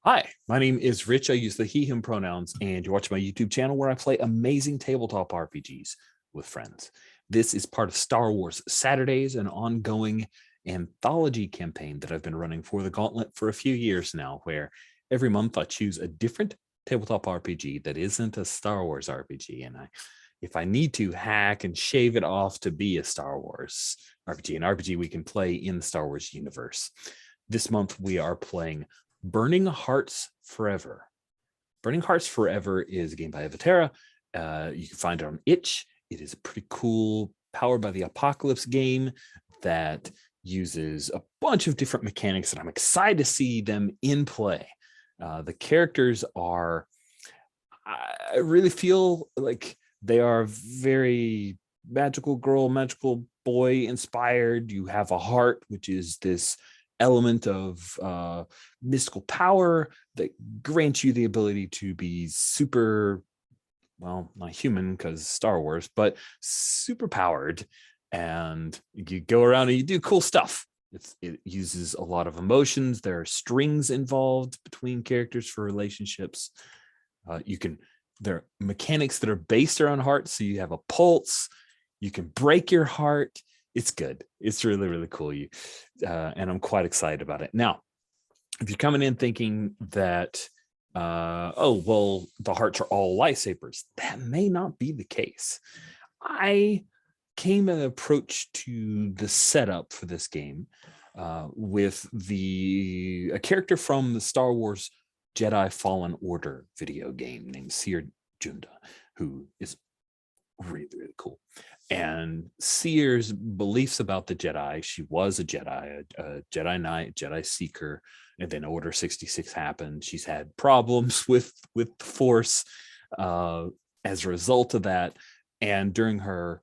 Hi, my name is Rich. I use the he, him pronouns, and you watch my YouTube channel where I play amazing tabletop RPGs with friends. This is part of Star Wars Saturdays, an ongoing anthology campaign that I've been running for the Gauntlet for a few years now, where every month I choose a different tabletop RPG that isn't a Star Wars RPG. And if I need to hack and shave it off to be a Star Wars RPG, an RPG we can play in the Star Wars universe. This month we are playing Burning Hearts Forever. Burning Hearts Forever is a game by Evatera. You can find it on itch. It is a pretty cool Powered by the Apocalypse game that uses a bunch of different mechanics, and I'm excited to see them in play. The characters are, I really feel like they are very magical girl, magical boy inspired. You have a heart, which is this element of mystical power that grants you the ability to be super, well, not human because Star Wars, but super powered. And you go around and you do cool stuff. It uses a lot of emotions. There are strings involved between characters for relationships. There are mechanics that are based around hearts. So you have a pulse, you can break your heart. It's good. It's really, really cool. And I'm quite excited about it. Now, if you're coming in thinking that, oh, well, the hearts are all lightsabers, that may not be the case. I came an approach to the setup for this game with a character from the Star Wars Jedi Fallen Order video game named Cere JUNDA, who is really, really cool. And Cere's beliefs about the Jedi, she was a Jedi Knight, Jedi Seeker, and then Order 66 happened. She's had problems with the Force as a result of that. And during her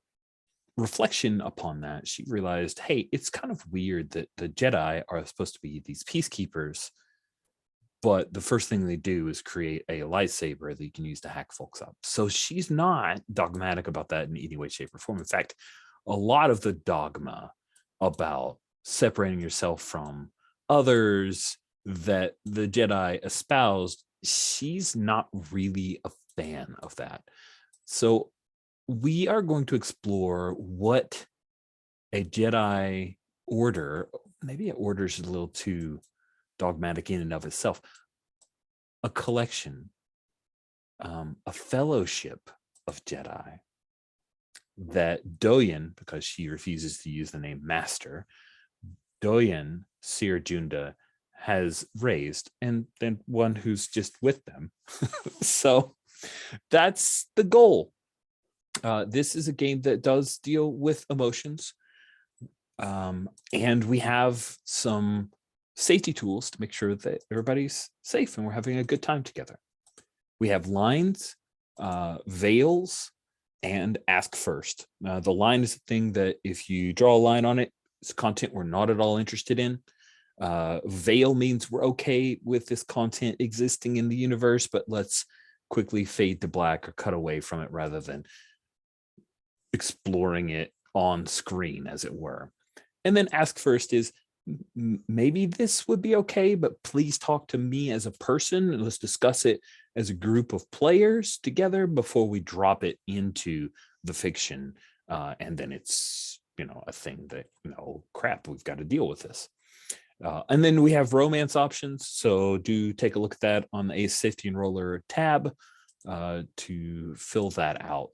reflection upon that, she realized, hey, it's kind of weird that the Jedi are supposed to be these peacekeepers, but the first thing they do is create a lightsaber that you can use to hack folks up. So she's not dogmatic about that in any way, shape, or form. In fact, a lot of the dogma about separating yourself from others that the Jedi espoused, she's not really a fan of that. So we are going to explore what a Jedi order, maybe an order is a little too dogmatic in and of itself, a collection, a fellowship of Jedi that Doyen, because she refuses to use the name Master, Doyen Cere JUNDA has raised, and then one who's just with them. So that's the goal. This is a game that does deal with emotions, and we have some safety tools to make sure that everybody's safe and we're having a good time together. We have lines, veils, and ask first. The line is a thing that if you draw a line on it, it's content we're not at all interested in. Veil means we're okay with this content existing in the universe, but let's quickly fade to black or cut away from it rather than exploring it on screen, as it were. And then ask first is, maybe this would be okay, but please talk to me as a person and let's discuss it as a group of players together before we drop it into the fiction. And then it's, a thing that, crap, we've got to deal with this. And then we have romance options. So do take a look at that on the Ace Safety Enroller tab to fill that out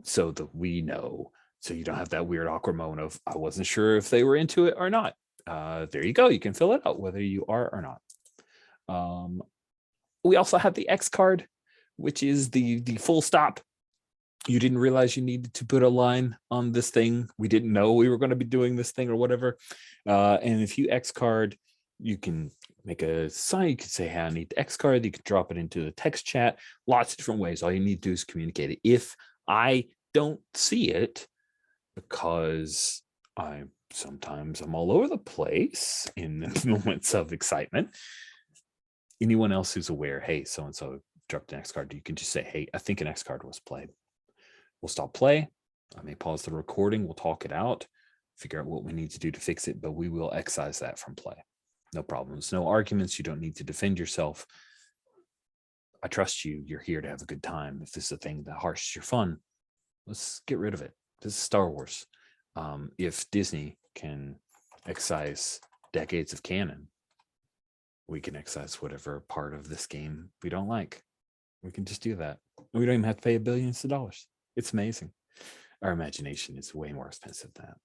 so that we know. So you don't have that weird awkward moment of, I wasn't sure if they were into it or not. There you go. You can fill it out whether you are or not. We also have the X card, which is the full stop. You didn't realize you needed to put a line on this thing. We didn't know we were going to be doing this thing or whatever. And if you X card, you can make a sign. You can say, hey, I need the X card. You can drop it into the text chat. Lots of different ways. All you need to do is communicate it. If I don't see it, because sometimes I'm all over the place in moments of excitement, anyone else who's aware, hey, so-and-so dropped an X card, you can just say, hey, I think an X card was played. We'll stop play. I may pause the recording. We'll talk it out, figure out what we need to do to fix it, but we will excise that from play. No problems, no arguments. You don't need to defend yourself. I trust you. You're here to have a good time. If this is a thing that harshes your fun, let's get rid of it. This is Star Wars. If Disney can excise decades of canon, we can excise whatever part of this game we don't like. We can just do that. We don't even have to pay billions of dollars. It's amazing. Our imagination is way more expensive than that.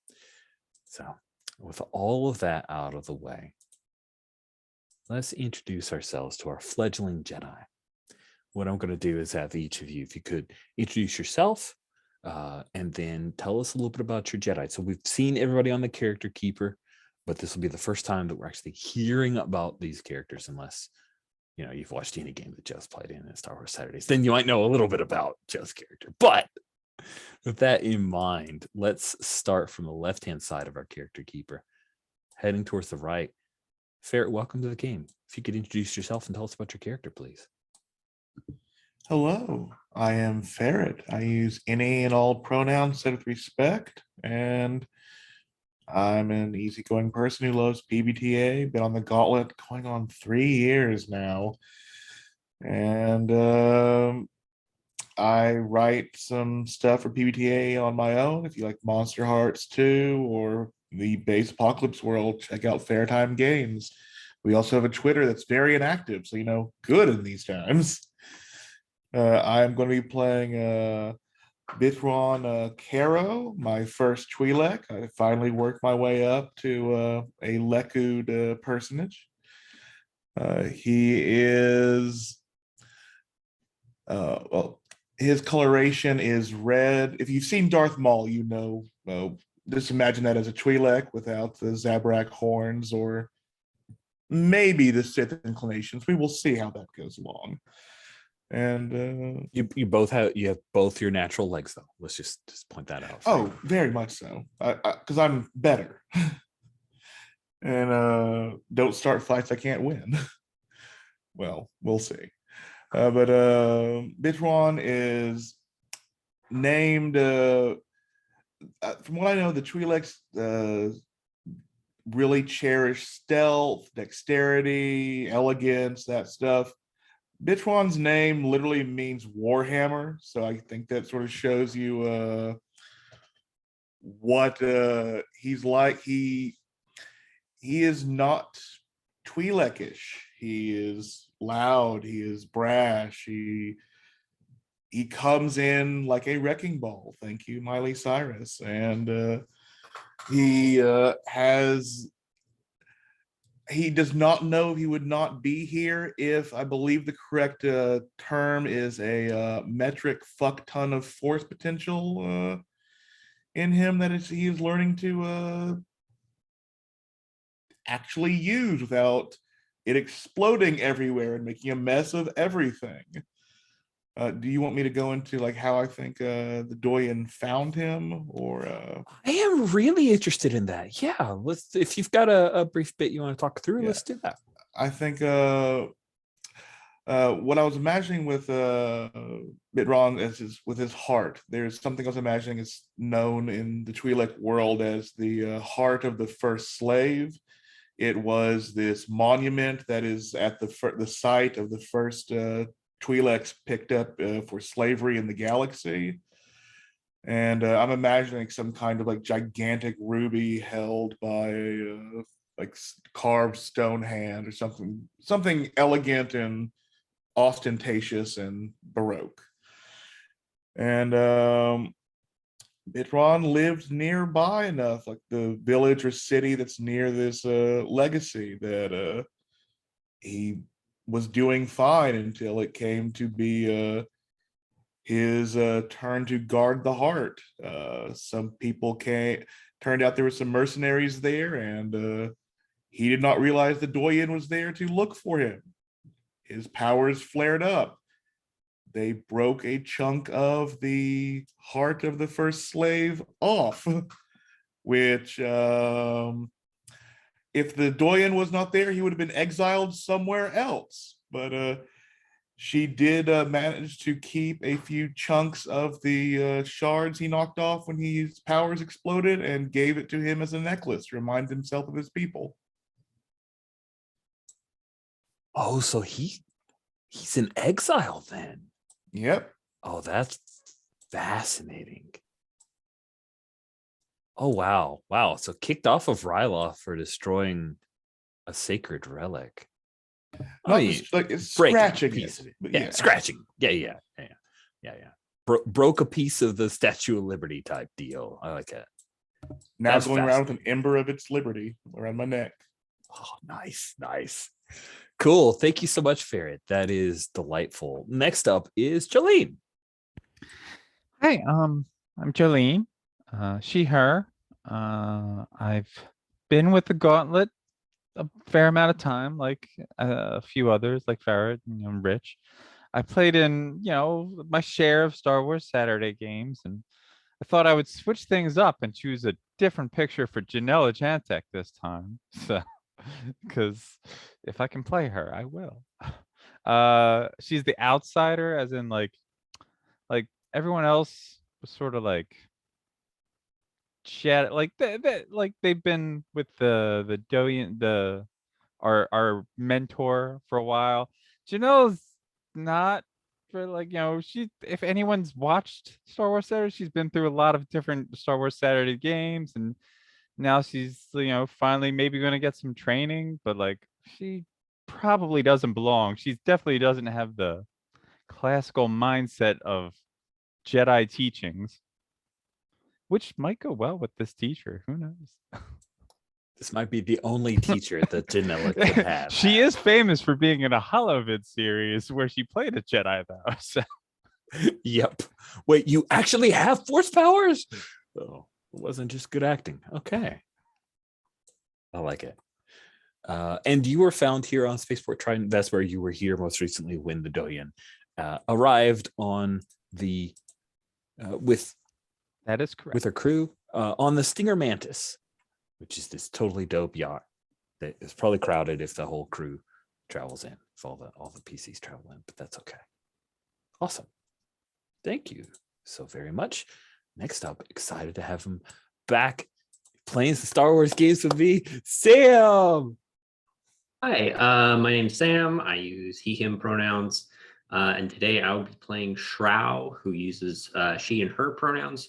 So with all of that out of the way, let's introduce ourselves to our fledgling Jedi. What I'm going to do is have each of you, if you could introduce yourself, and then tell us a little bit about your Jedi. So we've seen everybody on the character keeper, but this will be the first time that we're actually hearing about these characters, unless you've watched any game that Joe's played in Star Wars Saturdays. Then you might know a little bit about Joe's character. But with that in mind, let's start from the left-hand side of our character keeper, heading towards the right. Ferret, welcome to the game. If you could introduce yourself and tell us about your character, please. Hello, I am Ferret. I use any and all pronouns said with respect, and I'm an easygoing person who loves PBTA. Been on the gauntlet going on 3 years now, and I write some stuff for PBTA on my own. If you like Monster Hearts 2 or the base Apocalypse world, check out Fairtime Games. We also have a Twitter that's very inactive, so good in these times. I'm going to be playing Bithron Caro, my first Twi'lek. I finally worked my way up to a Lekud personage. He is, his coloration is red. If you've seen Darth Maul, just imagine that as a Twi'lek without the Zabrak horns, or maybe the Sith inclinations. We will see how that goes along. And you have both your natural legs, though. Let's just point that out. Oh, very much so. Because I'm better. And don't start fights I can't win. Well, we'll see. But Bitron is named, from what I know, the Twi'leks really cherish stealth, dexterity, elegance, that stuff. Bitron's name literally means Warhammer, so I think that sort of shows you what he's like. He is not Twi'lekish. He is loud. He is brash. He comes in like a wrecking ball. Thank you, Miley Cyrus. And he does not know he would not be here if, I believe the correct term is a metric fuck ton of force potential in him that he is learning to actually use without it exploding everywhere and making a mess of everything. Do you want me to go into like how I think the Doyen found him, or? I am really interested in that. Yeah, if you've got a brief bit you want to talk through, let's do that. I think what I was imagining with Bitron is with his heart. There's something I was imagining is known in the Twi'lek world as the heart of the first slave. It was this monument that is at the site of the first Twi'leks picked up for slavery in the galaxy. And I'm imagining some kind of like gigantic ruby held by like carved stone hand or something elegant and ostentatious and baroque. And Bitron lived nearby enough, like the village or city that's near this legacy, that he was doing fine until it came to be his turn to guard the heart. Some people turned out there were some mercenaries there, and he did not realize the Doyen was there to look for him. His powers flared up. They broke a chunk of the heart of the first slave off, which if the Doyen was not there, he would have been exiled somewhere else. But she did manage to keep a few chunks of the shards he knocked off when his powers exploded and gave it to him as a necklace to remind himself of his people. Oh, so he's in exile then. Yep. Oh, that's fascinating. Oh, wow. Wow. So kicked off of Ryloth for destroying a sacred relic. I Not mean, just like it's breaking a scratching piece it, of it. but Yeah, yeah. scratching. Yeah. Broke a piece of the Statue of Liberty type deal. I like it. Now That's going around with an fascinating. ember of its liberty around my neck. Oh, nice. Cool. Thank you so much, Ferret. That is delightful. Next up is Jaleen. Hi, I'm Jaleen. She, her. I've been with the Gauntlet a fair amount of time, like a few others, like Ferret and Rich. I played in, my share of Star Wars Saturday games, and I thought I would switch things up and choose a different picture for Janella Jantek this time. So, because if I can play her, I will. She's the outsider, as in like everyone else was sort of like chat, like like they've been with the Doyen, our mentor for a while. Janelle's not, for like, she, if anyone's watched Star Wars Saturday, she's been through a lot of different Star Wars Saturday games, and now she's, finally maybe going to get some training, but like she probably doesn't belong. She definitely doesn't have the classical mindset of Jedi teachings, which might go well with this teacher. Who knows? This might be the only teacher that Janella could have. She is famous for being in a Holovid series where she played a Jedi, though. So. Yep. Wait, you actually have force powers? Oh, it wasn't just good acting. Okay. I like it. And you were found here on Spaceport Trident. That's where you were here most recently when the Doyen arrived on the with That is correct. with her crew on the Stinger Mantis, which is this totally dope yacht that is probably crowded if the whole crew travels in, if all the PCs travel in, but that's okay. Awesome. Thank you so very much. Next up, excited to have him back playing some Star Wars games with me, Sam. Hi, my name's Sam. I use he, him pronouns. And today I'll be playing Shrow, who uses she and her pronouns.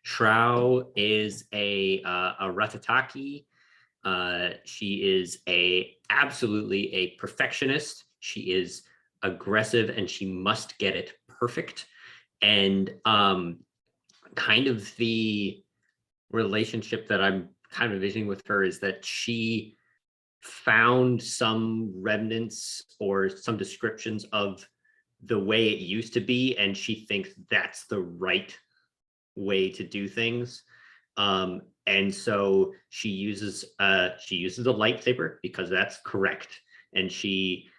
Shrow is a Ratataki. She is absolutely a perfectionist. She is aggressive and she must get it perfect. And kind of the relationship that I'm kind of envisioning with her is that she found some remnants or some descriptions of the way it used to be, and she thinks that's the right way to do things. And so she uses a lightsaber because that's correct, and she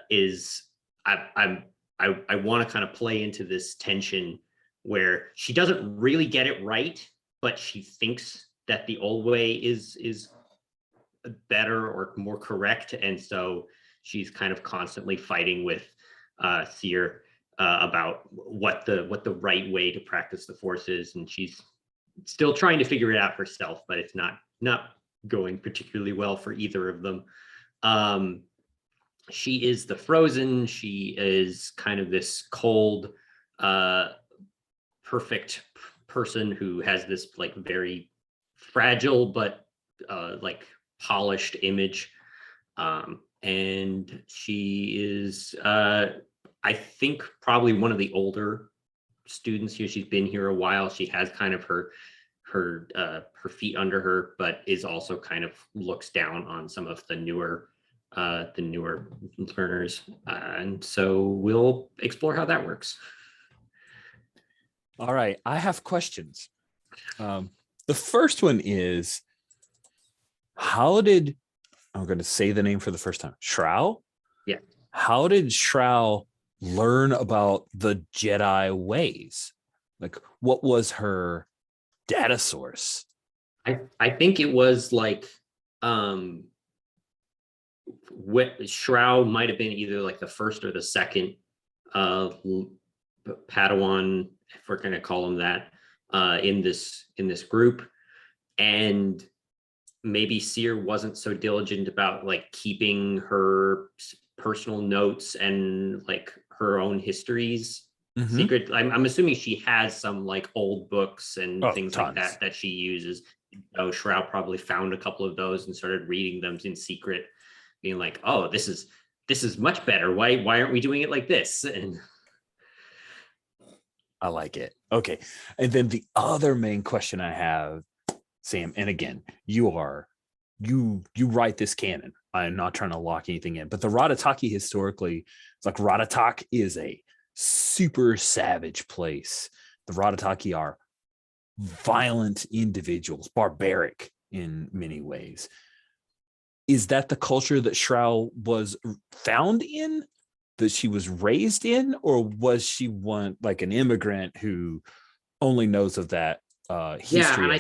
is I want to kind of play into this tension where she doesn't really get it right, but she thinks that the old way is better or more correct, and so she's kind of constantly fighting with Cere about what the right way to practice the Force is, and she's still trying to figure it out herself, but it's not going particularly well for either of them. She is the Frozen. She is kind of this cold, perfect person who has this like very fragile but like polished image, and she is I think probably one of the older students here. She's been here a while. She has kind of her feet under her, but is also kind of looks down on some of the newer learners, and so we'll explore how that works. All right, I have questions. The first one is, how did, I'm going to say the name for the first time, Shrow? Yeah. How did Shrow learn about the Jedi ways? Like, what was her data source? I think it was like Shrow might have been either like the first or the second Padawan, if we're going to call him that, in this group, and maybe Cere wasn't so diligent about like keeping her personal notes and like her own histories. Mhm. Secret. I'm assuming she has some like old books and things like tons. that she uses. So Shroud probably found a couple of those and started reading them in secret, being like, "Oh, this is much better. Why aren't we doing it like this?" And I like it. Okay. And then the other main question I have, Sam, and again, you write this canon. I'm not trying to lock anything in, but the Radataki historically, it's like Ratatak is a super savage place. The Radataki are violent individuals, barbaric in many ways. Is that the culture that Shroud was found in, that she was raised in, or was she one like an immigrant who only knows of that history? Yeah, and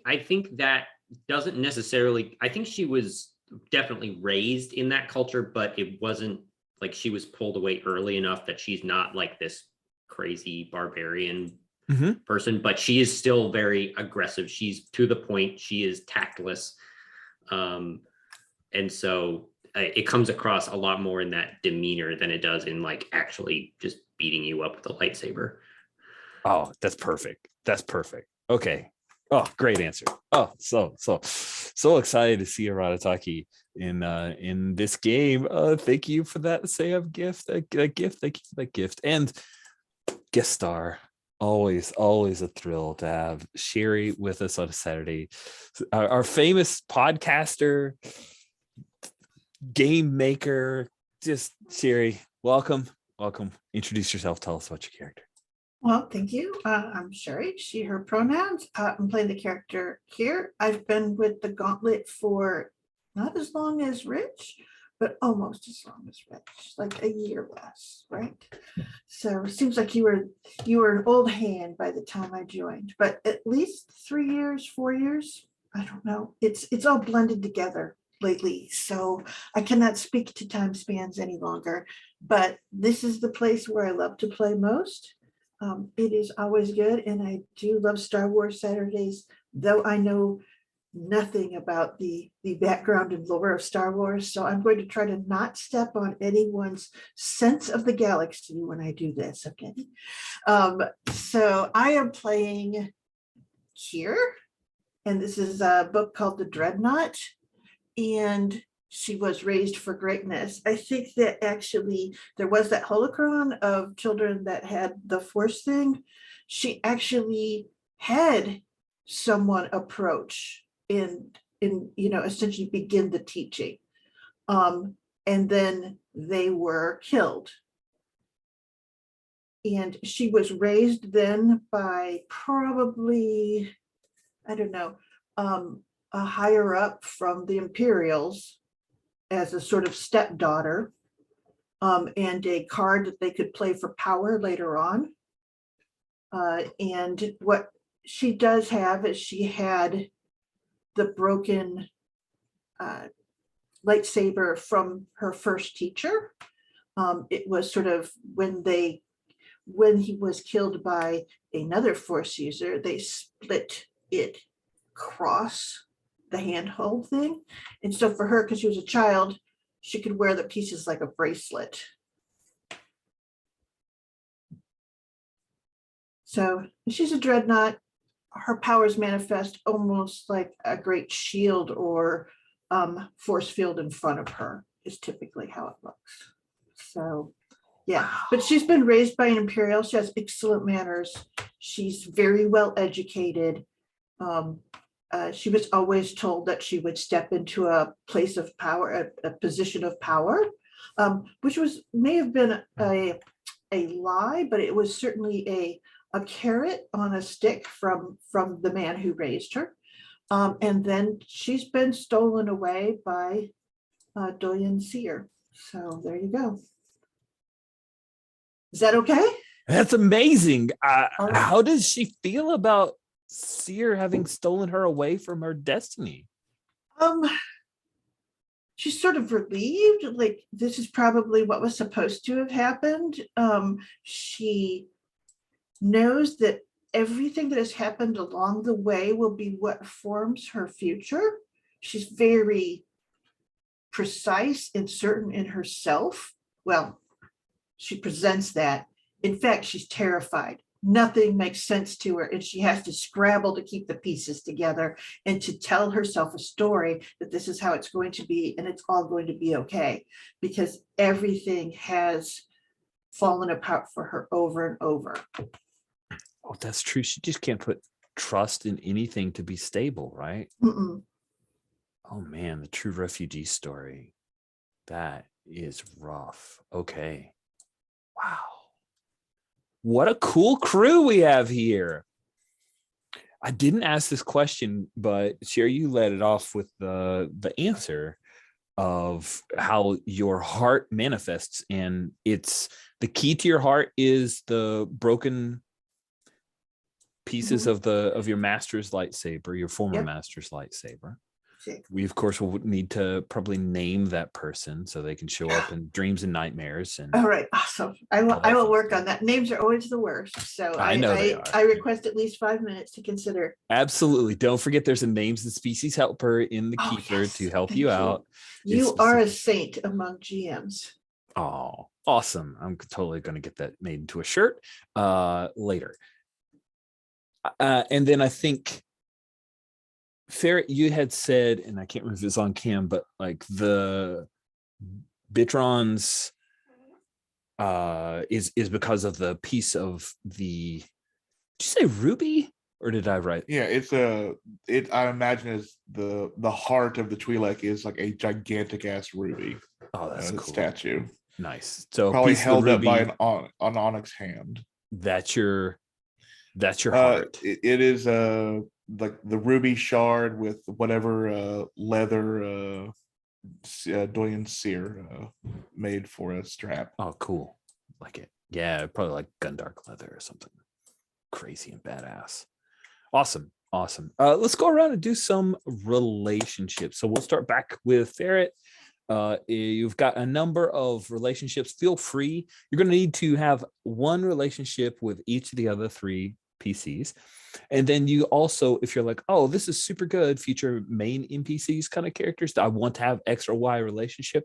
I think that doesn't necessarily. I think she was definitely raised in that culture, but it wasn't like she was pulled away early enough that she's not like this crazy barbarian person, but she is still very aggressive. She's to the point. She is tactless, and so it comes across a lot more in that demeanor than it does in like actually just beating you up with a lightsaber. Oh, that's perfect. That's perfect. Okay. Oh, great answer. Oh, so excited to see a Radataki in this game. Thank you for that, Sam. Gift. Thank you for that gift. And guest star. Always a thrill to have Cere with us on a Saturday. Our famous podcaster, game maker. Just Cere, welcome. Introduce yourself. Tell us about your character. Well, thank you. I'm Sherry, she, her pronouns. I'm playing the character here. I've been with the Gauntlet for not as long as Rich, but almost as long as Rich, like a year less, right? So it seems like you were an old hand by the time I joined, but at least 3 years, 4 years. I don't know. It's all blended together lately, so I cannot speak to time spans any longer. But this is the place where I love to play most. It is always good, and I do love Star Wars Saturdays, though I know nothing about the background and lore of Star Wars. So I'm going to try to not step on anyone's sense of the galaxy when I do this. Okay. So I am playing Cere, and this is a book called The Dreadnought, and she was raised for greatness. I think that actually there was that holocron of children that had the Force thing. She actually had someone approach and essentially begin the teaching. And then they were killed. And she was raised then by probably, I don't know, a higher up from the Imperials as a sort of stepdaughter, and a card that they could play for power later on. And what she does have is she had the broken lightsaber from her first teacher. It was sort of when he was killed by another Force user, they split it across the handhold thing. And so for her, because she was a child, she could wear the pieces like a bracelet. So she's a dreadnought. Her powers manifest almost like a great shield or force field in front of her is typically how it looks. So yeah, but she's been raised by an Imperial. She has excellent manners. She's very well educated. She was always told that she would step into a place of power, a position of power, which may have been a lie, but it was certainly a carrot on a stick from the man who raised her. And then she's been stolen away by Doyen Cere. So there you go. Is that okay? That's amazing. right. How does she feel about Cere having stolen her away from her destiny? She's sort of relieved, like this is probably what was supposed to have happened. She knows that everything that has happened along the way will be what forms her future. She's very precise and certain in herself. Well, she presents that. In fact, she's terrified. Nothing makes sense to her, and she has to scrabble to keep the pieces together and to tell herself a story that this is how it's going to be, and it's all going to be okay, because everything has fallen apart for her over and over. Oh, that's true. She just can't put trust in anything to be stable, right? Mm-mm. Oh man, the true refugee story. That is rough. Okay. Wow. What a cool crew we have here. I didn't ask this question, but Cere, you led it off with the answer of how your heart manifests, and it's the key to your heart is the broken pieces of your master's lightsaber, your former Yep. master's lightsaber. Sick. We of course will need to probably name that person so they can show up in dreams and nightmares. And All right, awesome. I will work on that. Names are always the worst, so I know they are. I request at least 5 minutes to consider. Absolutely. Don't forget there's a names and species helper in the Oh, keeper yes. to help Thank you out. You are a saint among GMs. Oh, awesome. I'm totally going to get that made into a shirt later. And then I think, Ferret, you had said, and I can't remember if it's on cam, but like the Bitrons is because of the piece of the, did you say ruby? Or did I write? Yeah, I imagine is the heart of the Twi'lek is like a gigantic ass ruby. Oh, that's cool. Statue. Nice. So probably piece held of the ruby, up by an onyx hand. That's your heart. It is like the ruby shard with whatever leather Doyen Cere made for a strap. Oh, cool. Like it. Yeah, probably like Gundark leather or something crazy and badass. Awesome. Let's go around and do some relationships. So we'll start back with Ferret. You've got a number of relationships. Feel free. You're going to need to have one relationship with each of the other 3 PCs. And then you also, if you're like, oh, this is super good, future main NPCs kind of characters, I want to have X or Y relationship,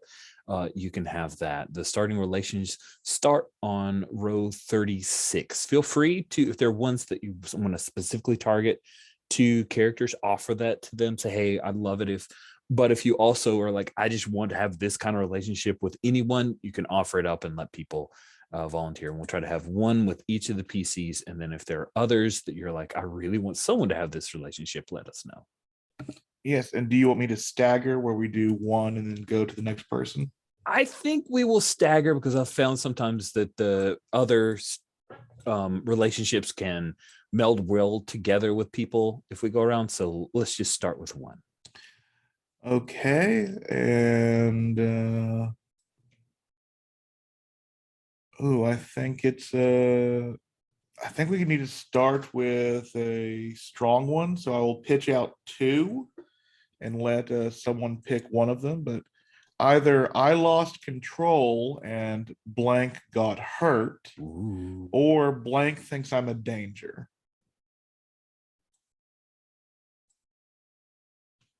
you can have that. The starting relations start on row 36. Feel free to, if there are ones that you want to specifically target 2 characters, offer that to them. Say, hey, I'd love it but if you also are like, I just want to have this kind of relationship with anyone, you can offer it up and let people volunteer. And we'll try to have one with each of the PCs. And then if there are others that you're like, I really want someone to have this relationship, let us know. Yes. And do you want me to stagger where we do one and then go to the next person? I think we will stagger because I've found sometimes that the other relationships can meld well together with people if we go around. So let's just start with one. Okay. And I think I think we need to start with a strong one. So I will pitch out 2 and let someone pick one of them. But either I lost control and blank got hurt, Ooh. or blank thinks I'm a danger.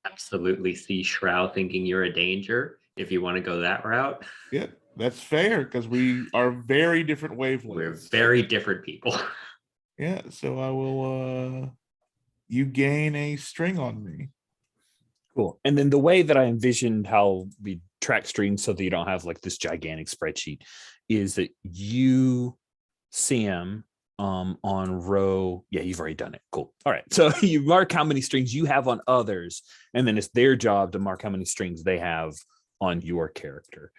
Absolutely see Shrow thinking you're a danger if you want to go that route. Yeah, that's fair because we are very different wavelengths. We're very different people. Yeah, so I will you gain a string on me. Cool. And then the way that I envisioned how we track streams so that you don't have like this gigantic spreadsheet is that you, Sam, on row, yeah, you've already done it. Cool. All right. So you mark how many strings you have on others, and then it's their job to mark how many strings they have on your character.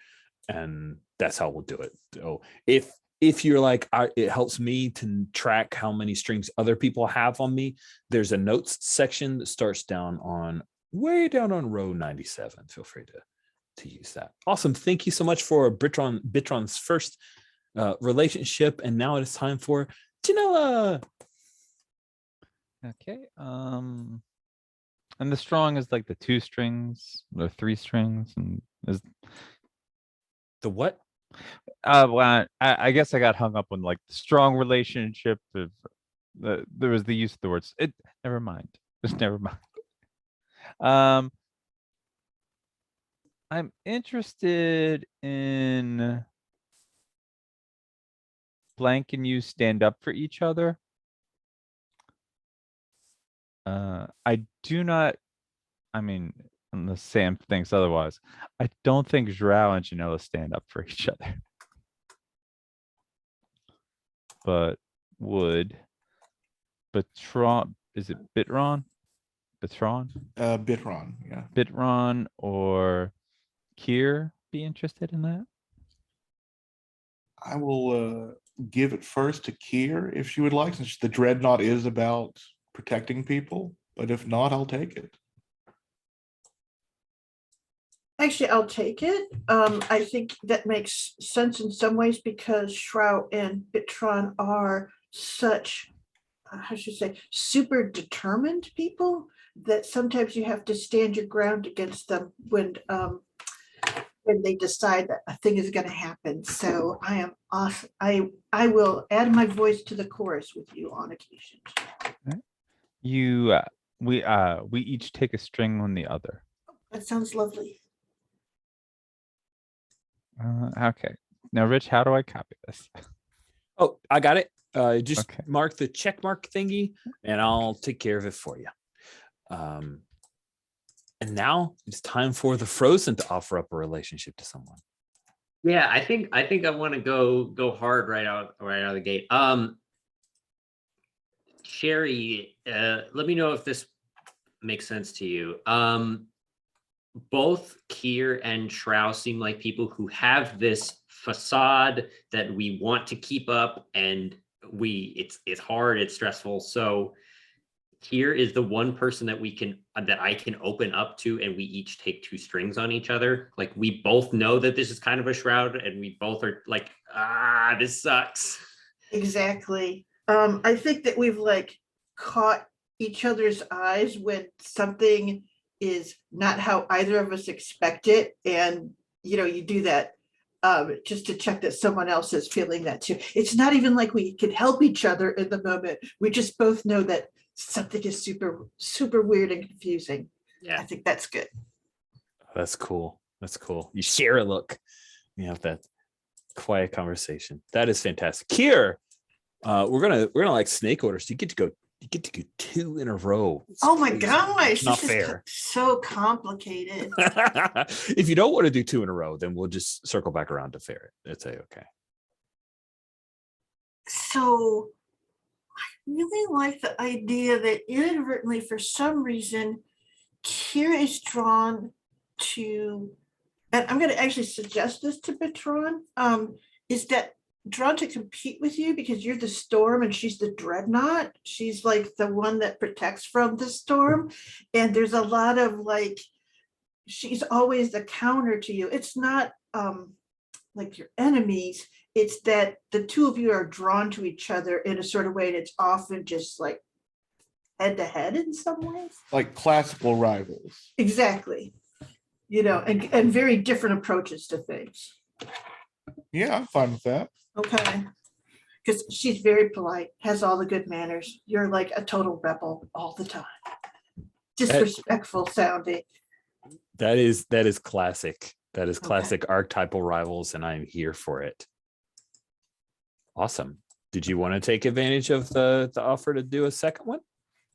And that's how we'll do it. So if you're like, it helps me to track how many strings other people have on me, there's a notes section that starts way down on row 97. Feel free to use that. Awesome. Thank you so much for Bitron's first relationship. And now it is time for Janela. Okay. And the strong is like the 2 strings, the 3 strings, and is The what? well, I guess I got hung up on like the strong relationship. Of there was the use of the words. Never mind. Just never mind. I'm interested in Blank and you stand up for each other. I do not, I mean, unless Sam thinks otherwise, I don't think Zhao and Janela stand up for each other. But would Bitron, is it Bitron? Bitron? Bitron, yeah. Bitron or Cere be interested in that? I will give it first to Cere if she would like, since the dreadnought is about protecting people. But if not, I'll take it. Actually, I'll take it. I think that makes sense in some ways because Shrow and Bitron are such, how should I say, super determined people that sometimes you have to stand your ground against them when they decide that a thing is going to happen. So I am awesome. I will add my voice to the chorus with you on occasion. You, we each take a string on the other. That sounds lovely. Okay. Now, Rich, how do I copy this? Oh, I got it. Just Okay. mark the check mark thingy and I'll take care of it for you. And now it's time for the Frozen to offer up a relationship to someone. Yeah, I think I want to go hard right out of the gate. Sherry, let me know if this makes sense to you. Both Cere and Shrow seem like people who have this facade that we want to keep up, and it's hard, it's stressful. So Cere is the one person that I can open up to, and we each take two strings on each other. Like, we both know that this is kind of a shroud, and we both are like, this sucks. Exactly. I think that we've like caught each other's eyes when something is not how either of us expect it. And, you do that just to check that someone else is feeling that too. It's not even like we can help each other in the moment. We just both know that something is super, super weird and confusing. Yeah. I think that's good. That's cool. That's cool. You share a look. You have that quiet conversation. That is fantastic. Cere, we're gonna like snake orders. You get to go 2 in a row. It's oh my crazy. gosh, It's not this fair. is so complicated. If you don't want to do 2 in a row, then we'll just circle back around to fair it. It's okay. So I really like the idea that inadvertently, for some reason, Cere is drawn to, and I'm going to actually suggest this to Bitron, is that drawn to compete with you because you're the storm and she's the dreadnought. She's like the one that protects from the storm. And there's a lot of like, she's always the counter to you. It's not like your enemies. It's that the two of you are drawn to each other in a sort of way, and it's often just like head to head in some ways. Like classical rivals. Exactly. And very different approaches to things. Yeah, I'm fine with that. Okay. Because she's very polite, has all the good manners. You're like a total rebel all the time. Disrespectful sounding. That is classic. That is classic archetypal rivals, and I'm here for it. Awesome. Did you want to take advantage of the offer to do a second one?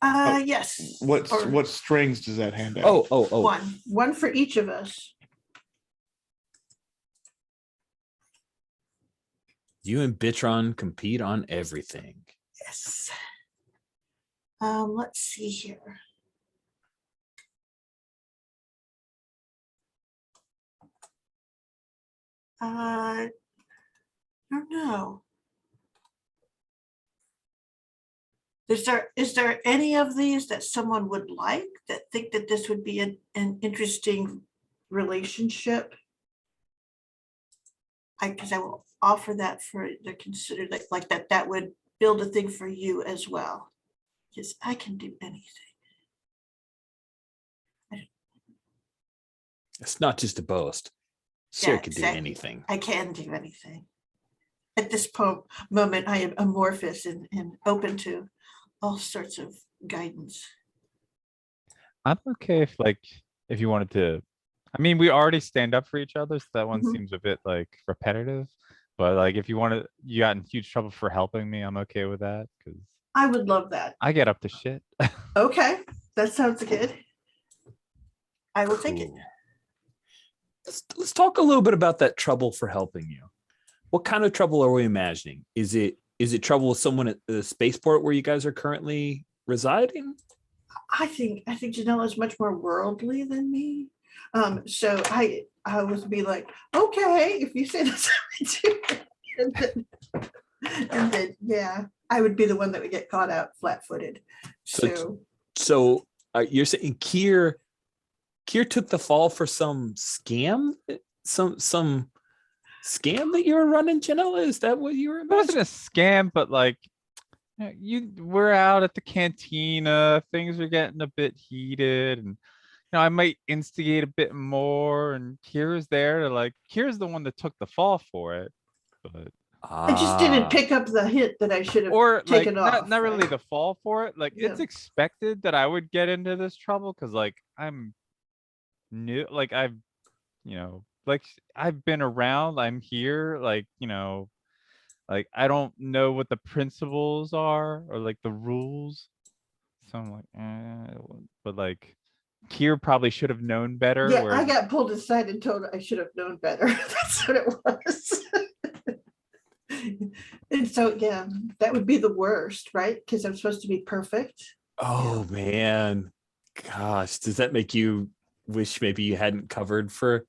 Yes. What strings does that hand out? Oh. One for each of us. You and Bitron compete on everything. Yes. Let's see here. I don't know. Is there any of these that someone would like, that think that this would be an interesting relationship? Because I will offer that for the consider like that would build a thing for you as well. Because I can do anything. It's not just a boast. Cere can exactly. do anything. I can do anything. At this moment, I am amorphous and open to all sorts of guidance. I'm okay if you wanted to I mean, we already stand up for each other, so that one Mhm. seems a bit like repetitive. But like, if you want to, you got in huge trouble for helping me, I'm okay with that because I would love that. I get up to shit. Okay, that sounds good. I will take it. Cool. Let's talk a little bit about that trouble for helping you. What kind of trouble are we imagining? Is it trouble with someone at the spaceport where you guys are currently residing? I think Janelle is much more worldly than me. So I would be like, okay, if you say that's and then yeah, I would be the one that would get caught out flat-footed. So you're saying Cere took the fall for some scam, some scam that you were running, Janella? Is that what you were It wasn't imagining? a scam, but like, we're out at the cantina. Things are getting a bit heated, and I might instigate a bit more. And Kira's there to like, Kira's the one that took the fall for it, but I just didn't pick up the hit that I should have or like taken off. not really right? the fall for it. Like it's Yeah. expected that I would get into this trouble because like I'm new. Like I've like I've been around. I'm here. Like like I don't know what the principles are or like the rules. So I'm like, but like Kier probably should have known better. Yeah, Where I got pulled aside and told I should have known better. That's what it was. And so, yeah, that would be the worst, right? Because I'm supposed to be perfect. Oh man, gosh, does that make you wish maybe you hadn't covered for?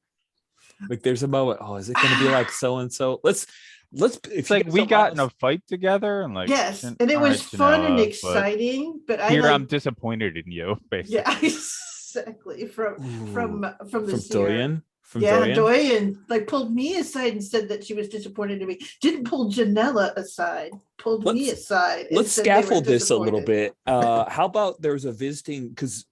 Like, there's a moment. Oh, is it going to be like so and so? Let's. If it's you like guys we don't got mind in a us- fight together and like Yes, Jan- and it all was right, fun and Janella, but exciting, but I here I'm like, disappointed in you, basically. yeah, exactly from the from Cere. Doyen. From Yeah, Doyen. Doyen like pulled me aside and said that she was disappointed in me. Didn't pull Janella aside, pulled me Let's- aside. And Let's said they were scaffold this a little disappointed. bit. How about there's a visiting, because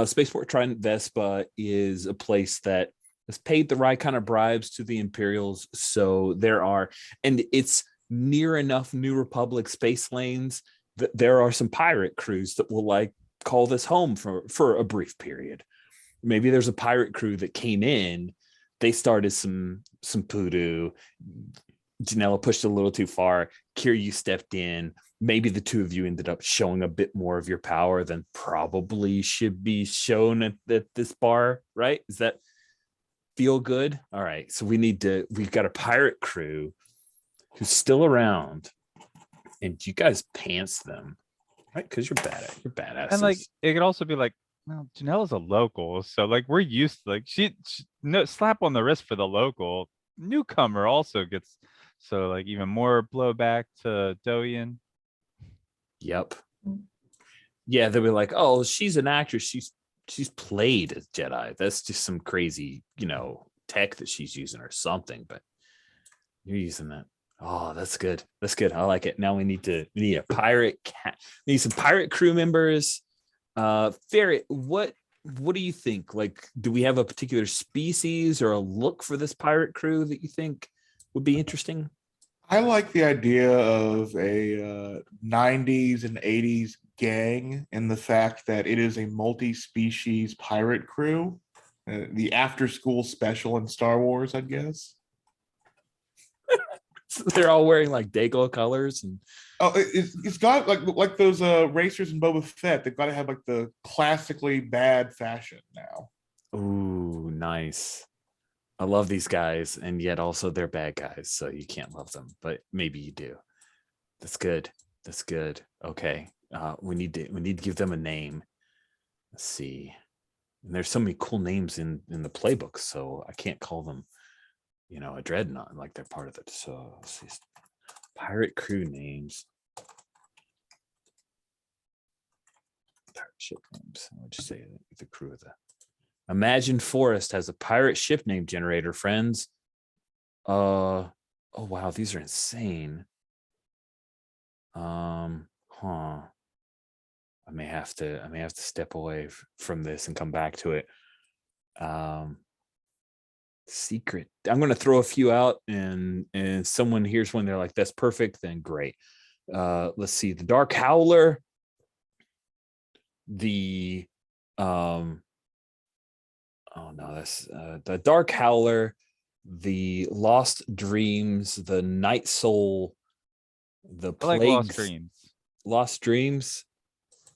Spaceport Trident Vespa is a place that has paid the right kind of bribes to the Imperials. So there are, and it's near enough New Republic space lanes that there are some pirate crews that will like call this home for a brief period. Maybe there's a pirate crew that came in, they started some poodoo. Janella pushed a little too far. Cere, you stepped in. Maybe the two of you ended up showing a bit more of your power than probably should be shown at this bar, right? Does that feel good? All right. So we've got a pirate crew who's still around, and you guys pants them, right? Because you're badasses. And like it could also be like, well, Janella's a local, so like we're used to like she no slap on the wrist for the local. Newcomer also gets so like even more blowback to Doyen. Yep. Yeah, they'll be like, oh, she's an actress. She's played as Jedi. That's just some crazy, tech that she's using or something. But you're using that. Oh, that's good. That's good. I like it. Now we need a pirate cat. We need some pirate crew members. Ferret, what do you think? Like, do we have a particular species or a look for this pirate crew that you think would be interesting? I like the idea of a 90s and 80s gang and the fact that it is a multi-species pirate crew. The after-school special in Star Wars, I guess. So they're all wearing like Dago colors and Oh, it's got like those racers in Boba Fett. They've got to have like the classically bad fashion now. ooh, nice. I love these guys, and yet also they're bad guys, so you can't love them, but maybe you do. That's good. That's good. Okay. We need to give them a name. Let's see. And there's so many cool names in the playbook, so I can't call them, a dreadnought like they're part of it. So let's see. Pirate crew names. Pirate ship names. I'll just say the crew of the Imagine Forest has a pirate ship name generator, friends. Oh wow, these are insane. I may have to step away from this and come back to it. Secret. I'm going to throw a few out, and someone hears one, they're like, that's perfect, then great. Let's see. The Dark Howler, the Oh no, that's the Dark Howler, the Lost Dreams, the Night Soul, the I like Lost Plagues. Dreams. Lost Dreams.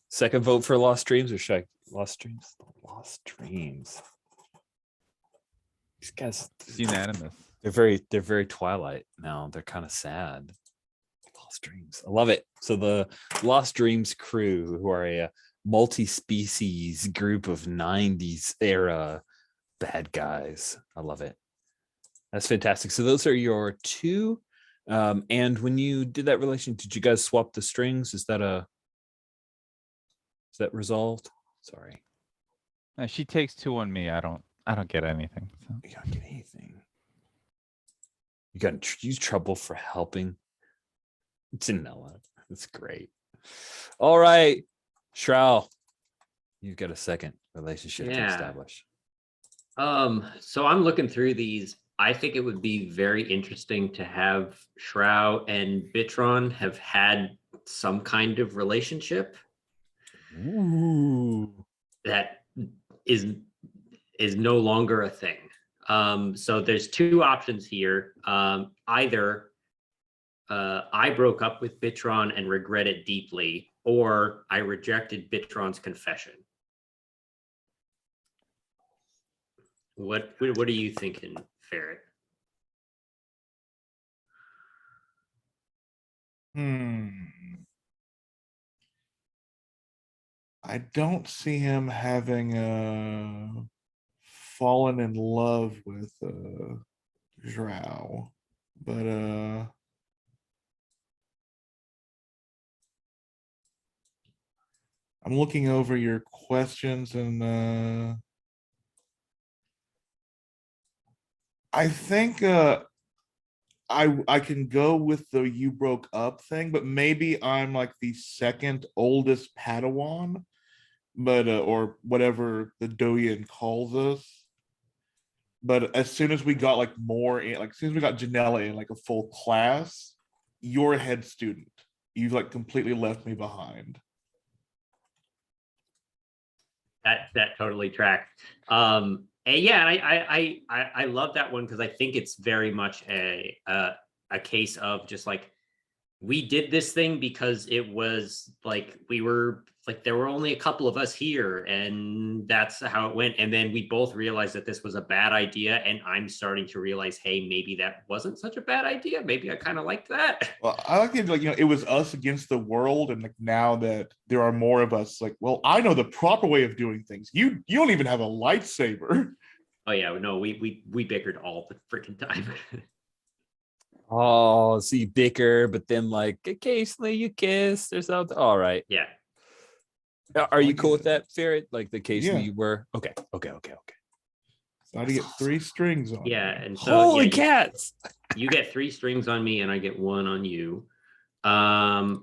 Second vote for Lost Dreams, or should I Lost Dreams? Lost Dreams. These guys, It's unanimous. they're very Twilight now. They're kind of sad. Lost Dreams. I love it. So the Lost Dreams crew, who are a multi-species group of 90s era bad guys. I love it. That's fantastic. So those are your two. And when you did that relation, did you guys swap the strings? Is that resolved? Sorry. She takes 2 on me. I don't get anything. So. You don't get anything. You got use trouble for helping. Janela. That's great. All right. Shrow, you've got a second relationship to establish. So I'm looking through these. I think it would be very interesting to have Shrow and Bitron have had some kind of relationship. Ooh. That is no longer a thing. So there's 2 options here. Either I broke up with Bitron and regret it deeply, or I rejected Bitron's confession. What are you thinking, Ferret? I don't see him having fallen in love with Drow, but I'm looking over your questions and I think I can go with the you broke up thing, but maybe I'm like the second oldest Padawan, but or whatever the Doyen calls us. But as soon as we got like more in, like as soon as we got Janela in like a full class, you're a head student. You've like completely left me behind. That totally tracks. And yeah, I love that one because I think it's very much a case of just like, we did this thing because it was like we were like there were only a couple of us here, and that's how it went. And then we both realized that this was a bad idea, and I'm starting to realize, hey, maybe that wasn't such a bad idea. Maybe I kind of liked that. Well, I like it, like, you know, it was us against the world, and like now that there are more of us, like, well, I know the proper way of doing things. You don't even have a lightsaber. Oh yeah, no, we bickered all the freaking time. Oh, so you bicker, but then like occasionally you kiss or something. All right. Yeah. Are you cool with that, Ferret? Like the occasionally Yeah. you were? Okay. So I get 3 strings on. Yeah, me. and so Holy yeah, cats. you get 3 strings on me, and I get 1 on you. Yeah,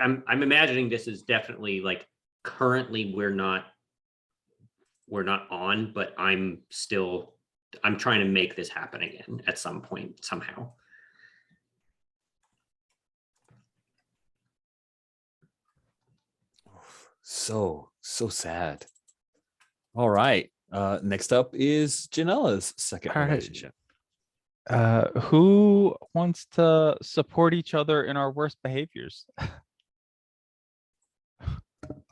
and I'm imagining this is definitely like currently we're not on, but I'm trying to make this happen again at some point somehow. So sad. All right. Next up is Janela's second All right. relationship. Who wants to support each other in our worst behaviors?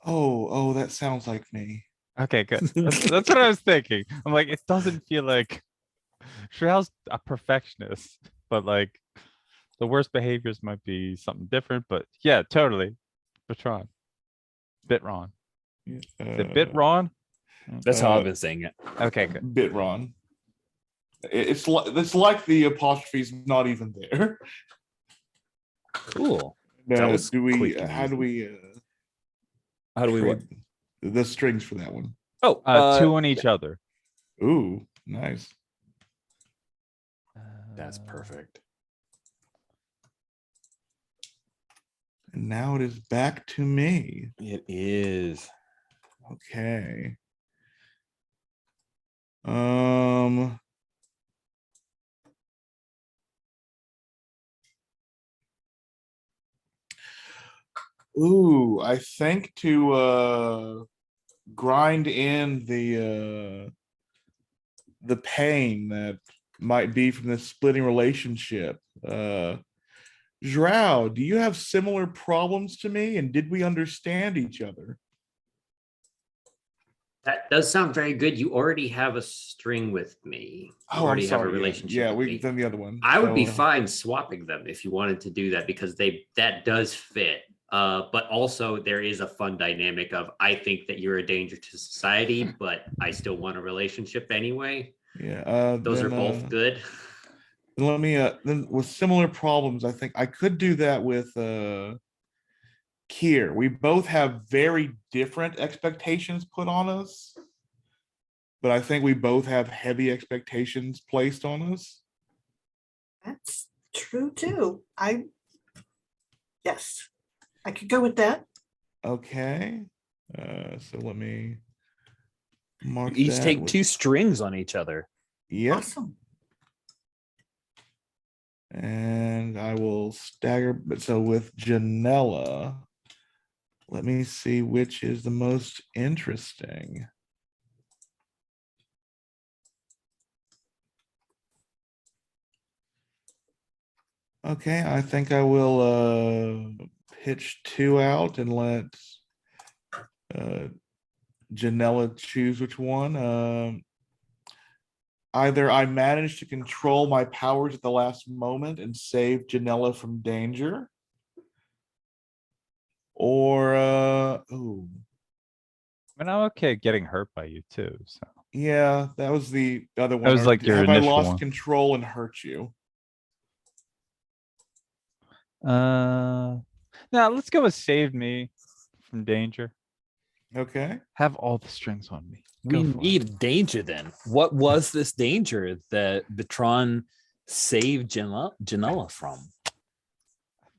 Oh, that sounds like me. Okay, good. That's what I was thinking. I'm like, it doesn't feel like Shrel's a perfectionist, but like the worst behaviors might be something different. But yeah, totally. Bitron. Bitron. Is it Bitron? That's how I've been saying it. Okay, good. Bitron. It's like the apostrophe's not even there. Cool. That was do we? quick and How do easy. we? How do we what? trade the strings for that one? Oh, 2 on each other. Ooh, nice. That's perfect. And now it is back to me. It is. Okay. Ooh, I think to grind in the pain that might be from this splitting relationship. Drow, do you have similar problems to me, and did we understand each other? That does sound very good. You already have a string with me. You already have a relationship. Yeah, with me. we've done the other one. I would be fine swapping them if you wanted to do that because that does fit. But also there is a fun dynamic of I think that you're a danger to society, but I still want a relationship anyway. Yeah, Those are both good. Let me then with similar problems, I think I could do that with Cere. We both have very different expectations put on us, but I think we both have heavy expectations placed on us. That's true too. Yes, I could go with that. Okay, so let me mark You each that take with- 2 strings on each other. Yep. Awesome. And I will stagger, but so with Janella, let me see which is the most interesting. Okay, I think I will pitch 2 out and let Janella choose which one. Either I managed to control my powers at the last moment and save Janella from danger, or ooh, I mean, I'm okay getting hurt by you too. So yeah, that was the other one. was Or like your have I initial lost one. control and hurt you? now let's go with save me from danger. Okay. Have all the strings on me. We Go for it. need danger then. What was this danger that Bitron saved Janella from? I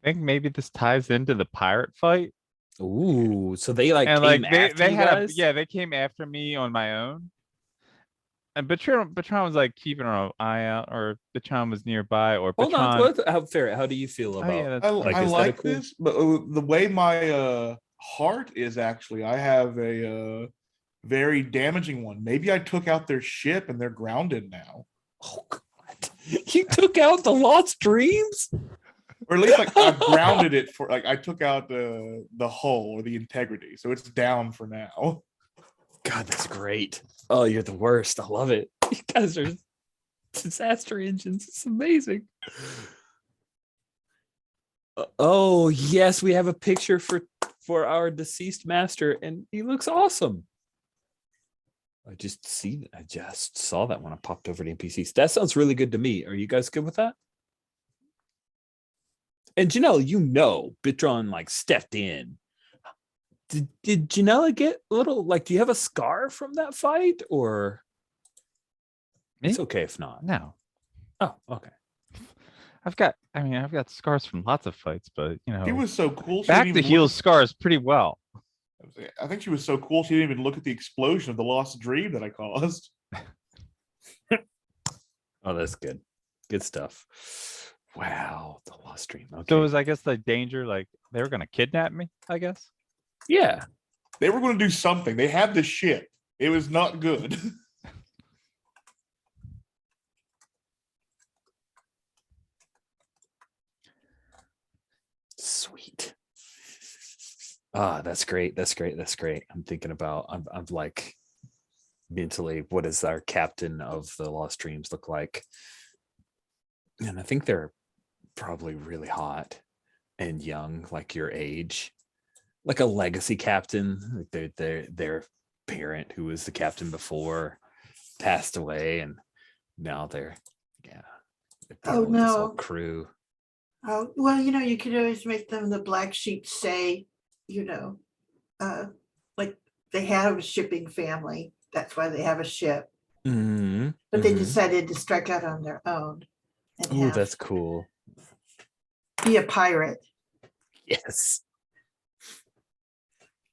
think maybe this ties into the pirate fight. Ooh, so they like And came like after they you had guys? they came after me on my own. And Bertrand was like keeping an eye out, or Bertrand was nearby, or Hold on, Bertrand. how fair? How do you feel about? yeah, that's I, fine. I is that like cool? this, but the way my heart is actually, I have a very damaging one. Maybe I took out their ship and they're grounded now, Oh God! You took out the Lost Dreams? or at least like I've grounded it for like I took out the hull or the integrity, so it's down for now. God, that's great. Oh, you're the worst. I love it. You guys are disaster engines. It's amazing. Oh yes, we have a picture for our deceased master, and he looks awesome. I just saw that when I popped over to NPCs. That sounds really good to me. Are you guys good with that? And Janelle, Bitron like stepped in. Did Janella get a little like? Do you have a scar from that fight, or it's Me? okay if not? No. Oh, okay. I've got scars from lots of fights, but She was so cool. She back didn't to even heal look scars pretty well. I think she was so cool. She didn't even look at the explosion of the lost dream that I caused. Oh, that's good. Good stuff. Wow, the Lost Dream. Okay. So it was, I guess, the danger, like they were gonna kidnap me, I guess. Yeah. They were going to do something. They had the ship. It was not good. Sweet. Ah, that's great. That's great. That's great. I'm thinking about I'm like mentally, what does our captain of the Lost Dreams look like? And I think they're probably really hot and young, like your age, like a legacy captain. Like their parent, who was the captain before, passed away, and now they're Oh, dealing with this whole no. crew. Oh, well, you could always make them the black sheep say, like they have a shipping family. That's why they have a ship. Mhm, But they mhm. decided to strike out on their own and Oh, that's cool. be a pirate. Yes.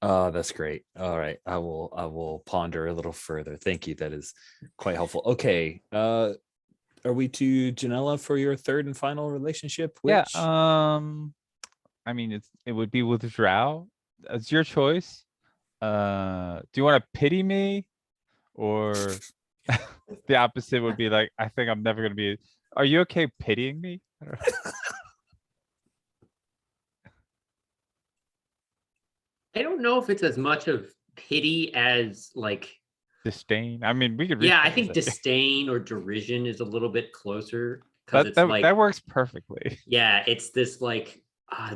Oh, that's great. All right. I will ponder a little further. Thank you. That is quite helpful. Okay. Are we to Janella for your third and final relationship? Yeah. Which I mean, it would be with Drow. It's your choice. Do you want to pity me, or the opposite would be like, I think I'm never gonna be. Are you okay pitying me? I don't know. I don't know if it's as much of pity as like, Disdain. I mean, we could. yeah, I rephrase think it. disdain or derision is a little bit closer because That it's that, like, that works perfectly. yeah, it's this like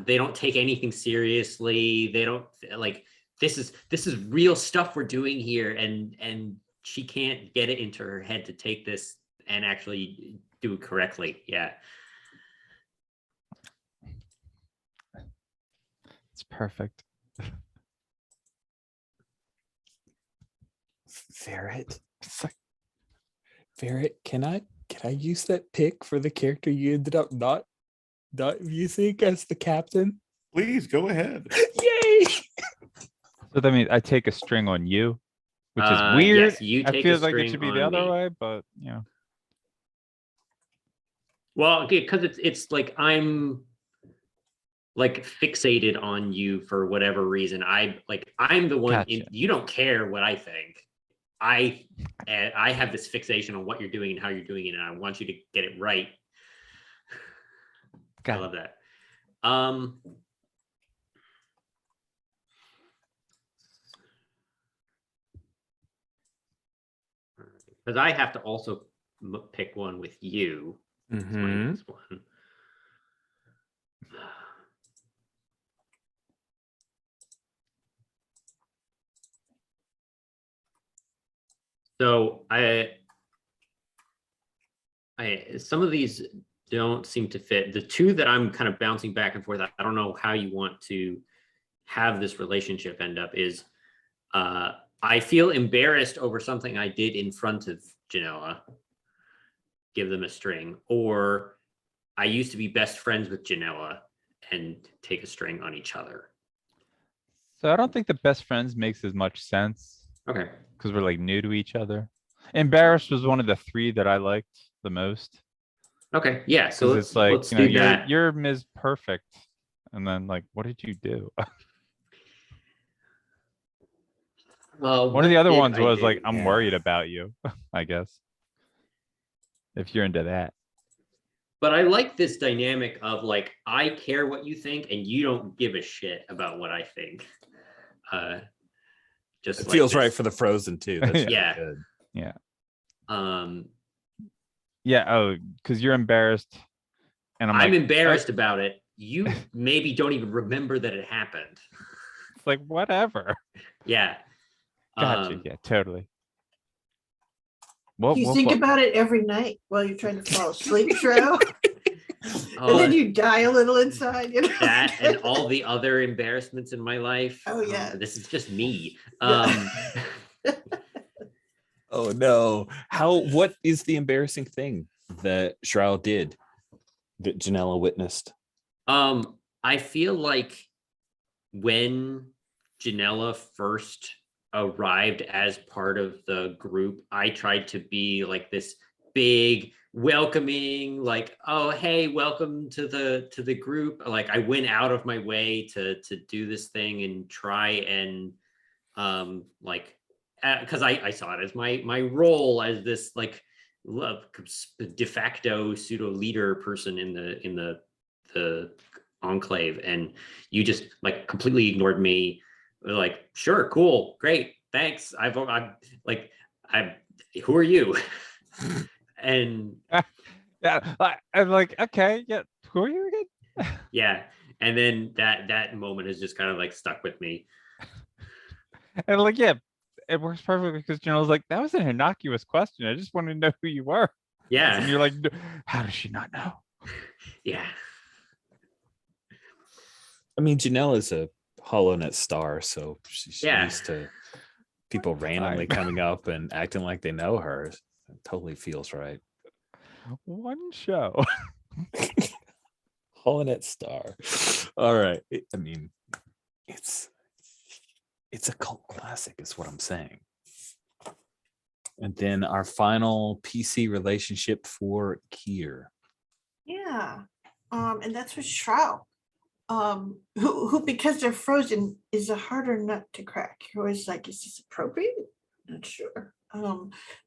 they don't take anything seriously. They don't like this is real stuff we're doing here, and she can't get it into her head to take this and actually do it correctly. Yeah. It's perfect. Ferret. It's like, Ferret, can I use that pick for the character you ended up not using as the captain? Please go ahead. Yay! so that means I take a string on you, which is Yes, weird. you I take feel a like it string should be on the other me. way, but you know. Well, because it's like I'm like fixated on you for whatever reason. I'm the one. Gotcha. You don't care what I think. I have this fixation on what you're doing and how you're doing it, and I want you to get it right. Got I it. love that. Because I have to also pick one with you. That's my Mhm. next one. So I some of these don't seem to fit. The two that I'm kind of bouncing back and forth, I don't know how you want to have this relationship end up is I feel embarrassed over something I did in front of Genoa. Give them a string. Or I used to be best friends with Genoa and take a string on each other. So I don't think the best friends makes as much sense Okay. because we're like new to each other. Embarrassed was one of the three that I liked the most. Okay. Yeah. So Because it's like, let's you know, do that. you're Ms. Perfect. And then like, what did you do? One of the other ones was like, I'm worried about you, I guess. If you're into that. But I like this dynamic of like, I care what you think and you don't give a shit about what I think. Just It like feels this. right for the Frozen too. That's really Yeah. good. Yeah. Yeah. Oh, because you're embarrassed. And I'm like, embarrassed about it. You maybe don't even remember that it happened. It's like, whatever. Yeah. Gotcha. Yeah, totally. You think about it every night while you're trying to fall asleep, Shrow. And then you die a little inside, you know. That and all the other embarrassments in my life. Oh yeah. This is just me. Yeah. Oh no. What is the embarrassing thing that Shroud did that Janella witnessed? I feel like when Janella first arrived as part of the group, I tried to be like this big welcoming, like, oh hey, welcome to the group. Like I went out of my way to do this thing and try and like because I saw it as my role as this like de facto pseudo leader person in the enclave, and you just like completely ignored me. Like, sure, cool, great, thanks. I'm who are you? And yeah, I'm like, okay, yeah, who are you again? yeah, and then that moment has just kind of like stuck with me. And like, yeah, it works perfectly because Janelle's like, that was an innocuous question. I just wanted to know who you were. Yeah. And you're like, how does she not know? Yeah. I mean, Janelle is a HoloNet star, so she's used to people randomly coming up and acting like they know her. It totally feels right. One show. HoloNet star. All right. I mean, it's a cult classic, is what I'm saying. And then our final PC relationship for Cere. Yeah. And that's with Shroud. who because they're frozen is a harder nut to crack. You're always like, is this appropriate? Not sure.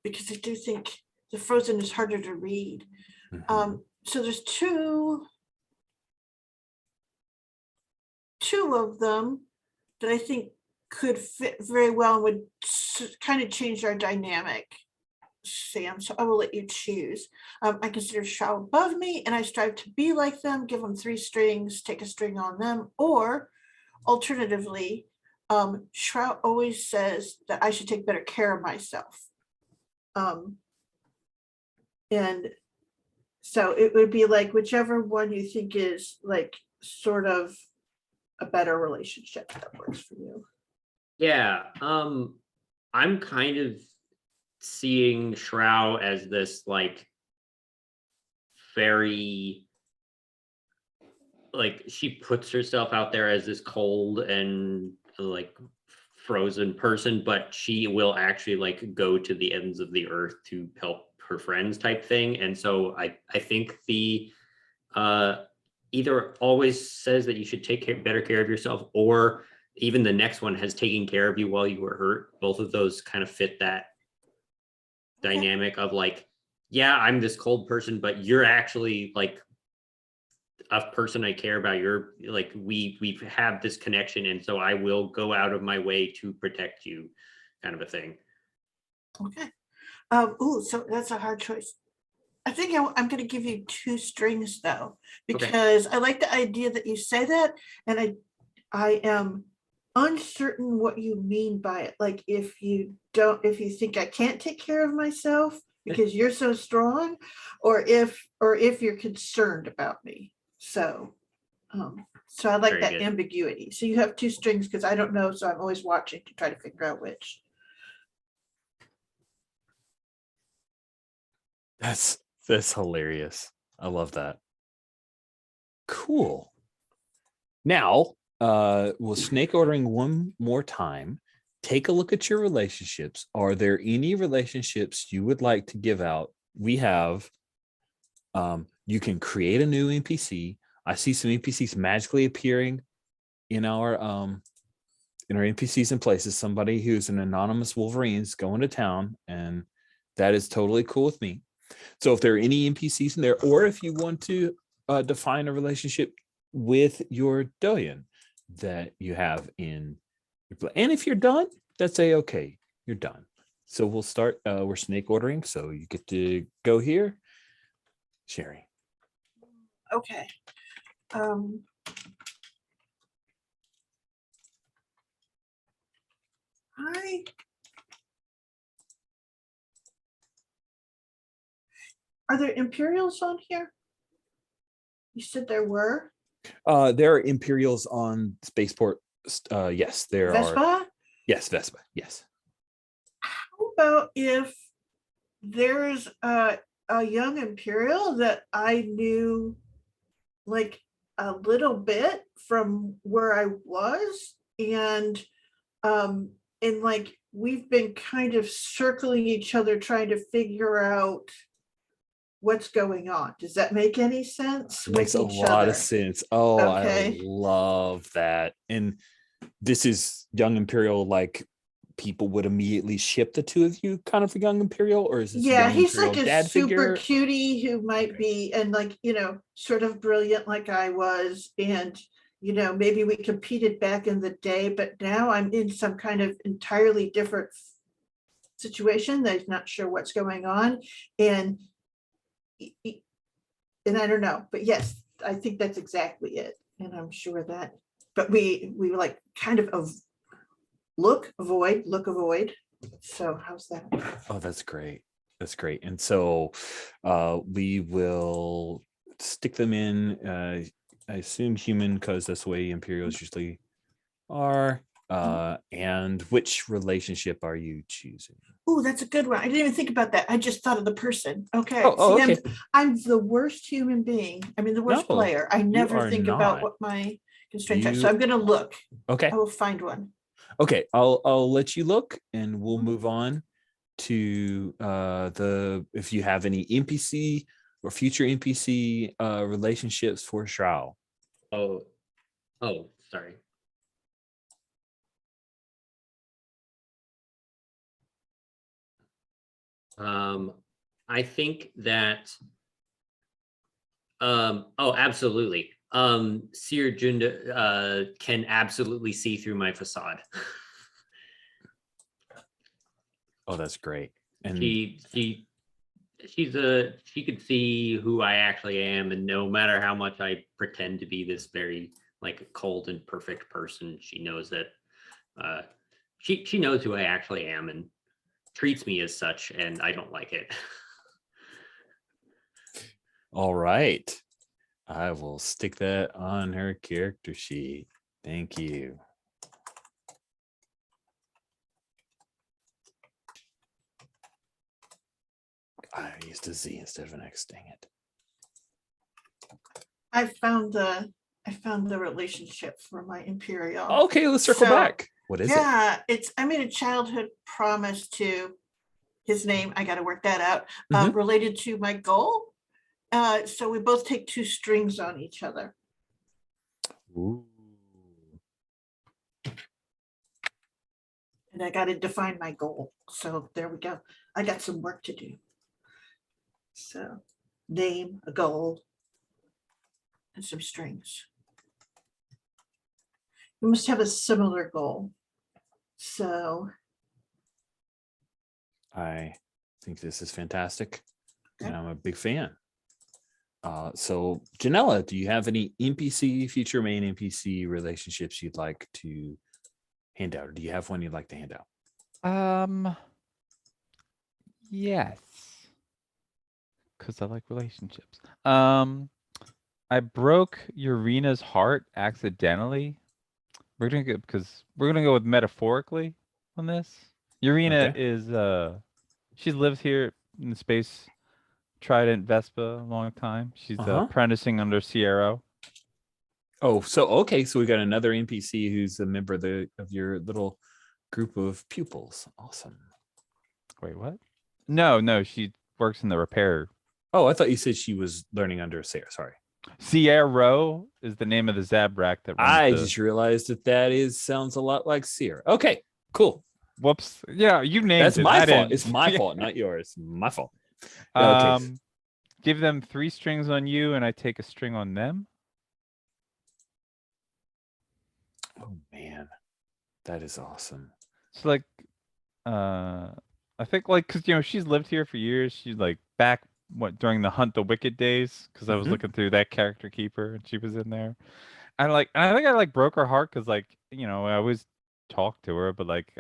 Because I do think the frozen is harder to read. Mhm. So there's two of them that I think could fit very well and would kind of change our dynamic, Sam. So I will let you choose. I consider shrow above me and I strive to be like them, give them 3 strings, take a string on them, or alternatively, shrow always says that I should take better care of myself. And so it would be like whichever one you think is like sort of a better relationship that works for you. Yeah. I'm kind of seeing Shrow as this like very like she puts herself out there as this cold and like frozen person, but she will actually like go to the ends of the earth to help her friends type thing. And so I think the either always says that you should take better care of yourself, or even the next one has taken care of you while you were hurt. Both of those kind of fit that Okay. dynamic of like, yeah, I'm this cold person, but you're actually like a person I care about. You're like, we have this connection, and so I will go out of my way to protect you, kind of a thing. Okay. So that's a hard choice. I think I'm going to give you 2 strings though, because I like the idea that you say that, and I am uncertain what you mean by it. Like if you think I can't take care of myself because you're so strong, or if you're concerned about me. So I like Very that good. ambiguity. So you have 2 strings because I don't know, so I'm always watching to try to figure out which. That's hilarious. I love that. Cool. Now, we'll snake ordering one more time. Take a look at your relationships. Are there any relationships you would like to give out? We have, you can create a new NPC. I see some NPCs magically appearing in our NPCs in places. Somebody who's an anonymous Wolverine's going to town, and that is totally cool with me. So if there are any NPCs in there, or if you want to define a relationship with your Doyen that you have in your play, and if you're done, that's okay. You're done. So we'll start. We're snake ordering, so you get to go here, Sherry. Okay. Are there Imperials on here? You said there were. There are Imperials on Spaceport. Yes, there Vespa? are. Yes, Vespa. Yes. How about if there's a young Imperial that I knew like a little bit from where I was, and like we've been kind of circling each other trying to figure out what's going on. Does that make any sense? Makes a lot of sense. Oh, Okay. I love that. And this is young Imperial, like people would immediately ship the 2 of you kind of for young Imperial, or is this Yeah, young he's Imperial like a dad super figure? cutie who might Okay. be, and like, sort of brilliant like I was. And, maybe we competed back in the day, but now I'm in some kind of entirely different situation that I'm not sure what's going on. And I don't know, but yes, I think that's exactly it. And I'm sure that, but we like kind of look, avoid. So how's that? Oh, that's great. That's great. And so we will stick them in, I assume human, because that's the way Imperials usually are. And which relationship are you choosing? Oh, that's a good one. I didn't even think about that. I just thought of the person. Okay. Oh, See, okay. I'm the worst human being. I mean, the worst No, player. I never are think about not. what my constraints are. You So I'm going to look. okay? I will find one. Okay, I'll let you look, and we'll Mhm. move on to if you have any NPC or future NPC relationships for Shrow. Oh, Oh, sorry. I think that oh, absolutely. Cere Junda can absolutely see through my facade. Oh, that's great. And She could see who I actually am, and no matter how much I pretend to be this very like cold and perfect person, she knows that she knows who I actually am and treats me as such, and I don't like it. all right. I will stick that on her character sheet. Thank you. I used a Z instead of an X, dang it. I found the relationship for my Imperial. Okay, let's circle So, back. What is it? Yeah, I made a childhood promise to his name. I got to work that out. Mhm. Related to my goal. So we both take 2 strings on each other. Ooh. And I got to define my goal. So there we go. I got some work to do. So name, a goal, and some strings. We must have a similar goal. So I think this is fantastic. Okay. And I'm a big fan. So Janella, do you have any NPC, future main NPC relationships you'd like to hand out? Or do you have one you'd like to hand out? Yes. Because I like relationships. I broke Urina's heart accidentally. We're gonna go because we're gonna go with metaphorically on this. Urina Okay. is she's lived here in the space Trident Vespa a long time. She's apprenticing under Cere. Oh, so okay, so we got another NPC who's a member of your little group of pupils. Awesome. Wait, what? No, she works in the repair. Oh, I thought you said she was learning under Cere. Sorry. Cere is the name of the Zabrak that runs I the... just realized that sounds a lot like Cere. Okay, cool. Whoops. Yeah, you named That's it. my I fault. didn't. It's my Yeah. fault, not yours. My fault. Okay. Give them 3 strings on you, and I take a string on them. Oh man, that is awesome. It's like, I think like, cause she's lived here for years. She's like back during the Hunt the Wicked days, cause I was looking through that character keeper, and she was in there. And I think I like broke her heart, cause like I always talk to her, but like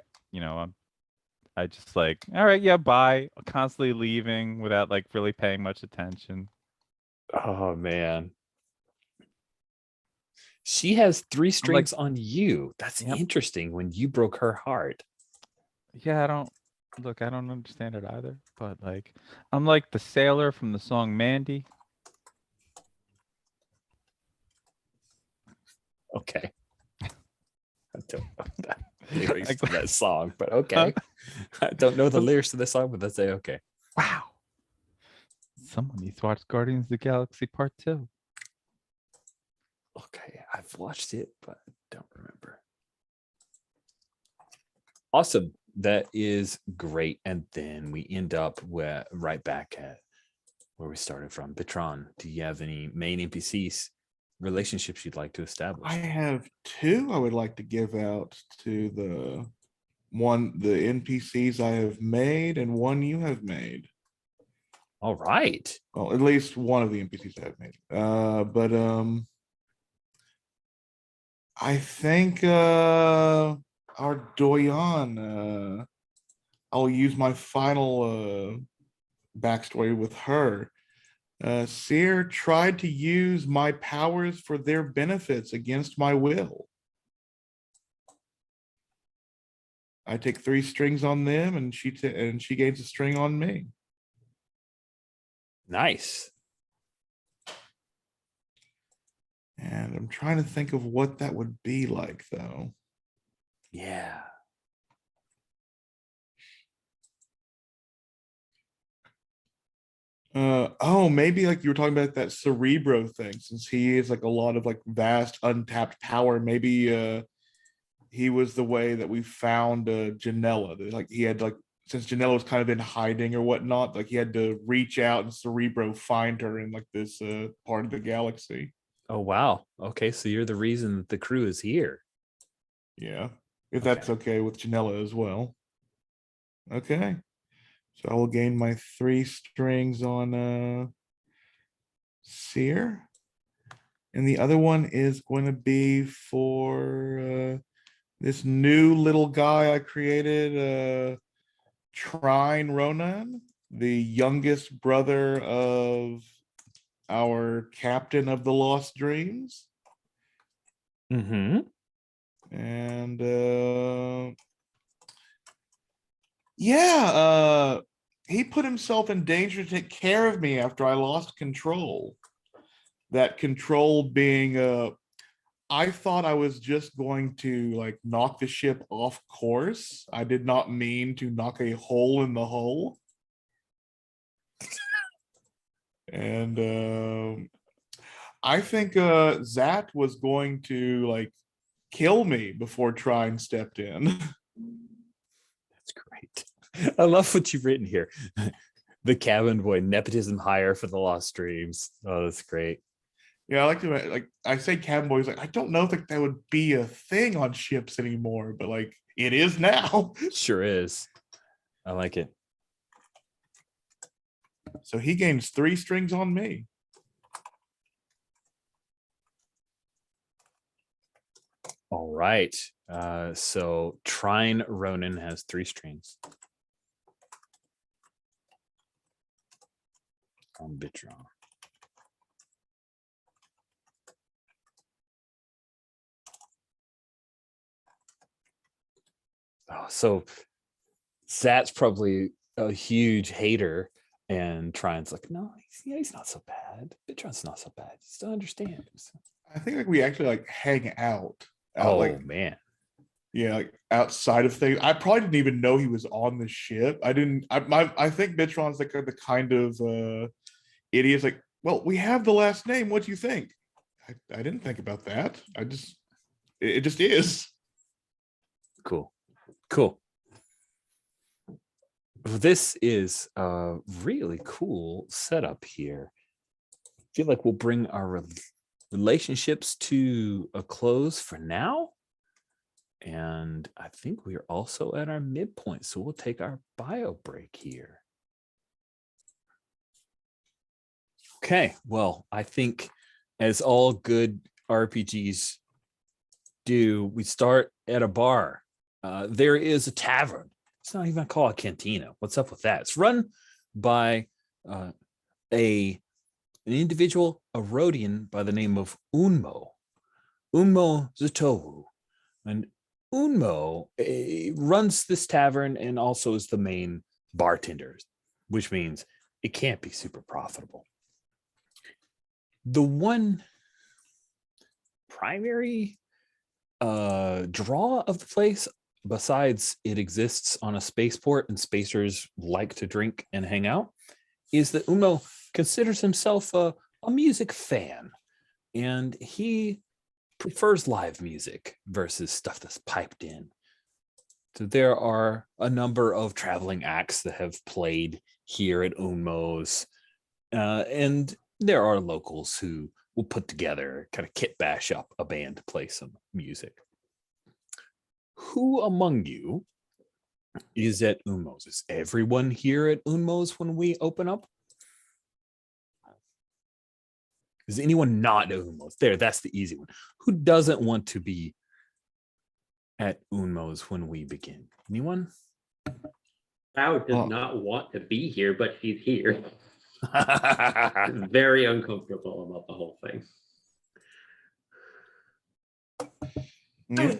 I just like, all right, yeah, bye. Constantly leaving without like really paying much attention. Oh man. She has 3 strings on you. That's interesting when you broke her heart. Yeah, I don't understand it either, but like I'm like the sailor from the song Mandy. Okay. I don't know the lyrics to that song, but okay. I don't know the lyrics to the song, but that's okay. Wow. Someone needs to watch Guardians of the Galaxy Part 2. Okay, I've watched it, but I don't remember. Awesome. That is great. And then we end up right back at where we started from. Bitron, do you have any main NPCs relationships you'd like to establish? I have 2 I would like to give out to the NPCs I have made and one you have made. All right. Well, at least one of the NPCs I have made. But I think our Doyen, I'll use my final backstory with her. Cere tried to use my powers for their benefits against my will. I take 3 strings on them, and she gains a string on me. Nice. And I'm trying to think of what that would be like, though. Yeah. Oh, maybe like you were talking about that Cerebro thing, since he is like a lot of like vast untapped power. Maybe he was the way that we found Janella. Like he had like, since Janella was kind of in hiding or whatnot, like he had to reach out and Cerebro find her in like this part of the galaxy. Oh wow. Okay, so you're the reason that the crew is here. Yeah, if that's okay with Janella as well. Okay, so I will gain my 3 strings on Cere, and the other one is going to be for this new little guy I created, Trine Ronan, the youngest brother of our captain of the Lost Dreams. Mm-hmm. And yeah, he put himself in danger to take care of me after I lost control. That control being I thought I was just going to like knock the ship off course. I did not mean to knock a hole in the hull. And I think Zat was going to like kill me before Trine stepped in. That's great. I love what you've written here. The cabin boy, nepotism hire for the Lost Dreams. Oh, that's great. Yeah, I like to like I say cabin boys, like I don't know if like, that would be a thing on ships anymore, but like it is now. Sure is. I like it. So he gains 3 strings on me. All right. So Trine Ronan has 3 strings. On Bitron. Oh, so Zat's probably a huge hater, and Trine's like, no, he's not so bad. Bitron's not so bad. You still understand. I think like we actually like hang out. Oh Like man. yeah, like outside of things. I probably didn't even know he was on the ship. I didn't. I think Bitron's like the kind of idiots like, well, we have the last name. What do you think? I didn't think about that. It just is. Cool. This is a really cool setup here. I feel like we'll bring our relationships to a close for now. And I think we are also at our midpoint. So we'll take our bio break here. Okay, well, I think as all good RPGs do, we start at a bar. There is a tavern. It's not even called a cantina. What's up with that? It's run by an individual, a Rhodian by the name of Unmo Zatohu. And Unmo runs this tavern and also is the main bartender, which means it can't be super profitable. The one primary draw of the place, besides it exists on a spaceport and spacers like to drink and hang out, is that Unmo considers himself a music fan, and he prefers live music versus stuff that's piped in. So there are a number of traveling acts that have played here at Unmo's, and there are locals who will put together, kind of kit bash up a band to play some music. Who among you is at Unmo's? Is everyone here at Unmo's when we open up? Is anyone not at Unmo's? There, that's the easy one. Who doesn't want to be at Unmo's when we begin? Anyone? Howard does not want to be here, but he's here. Very uncomfortable about the whole thing. Yeah.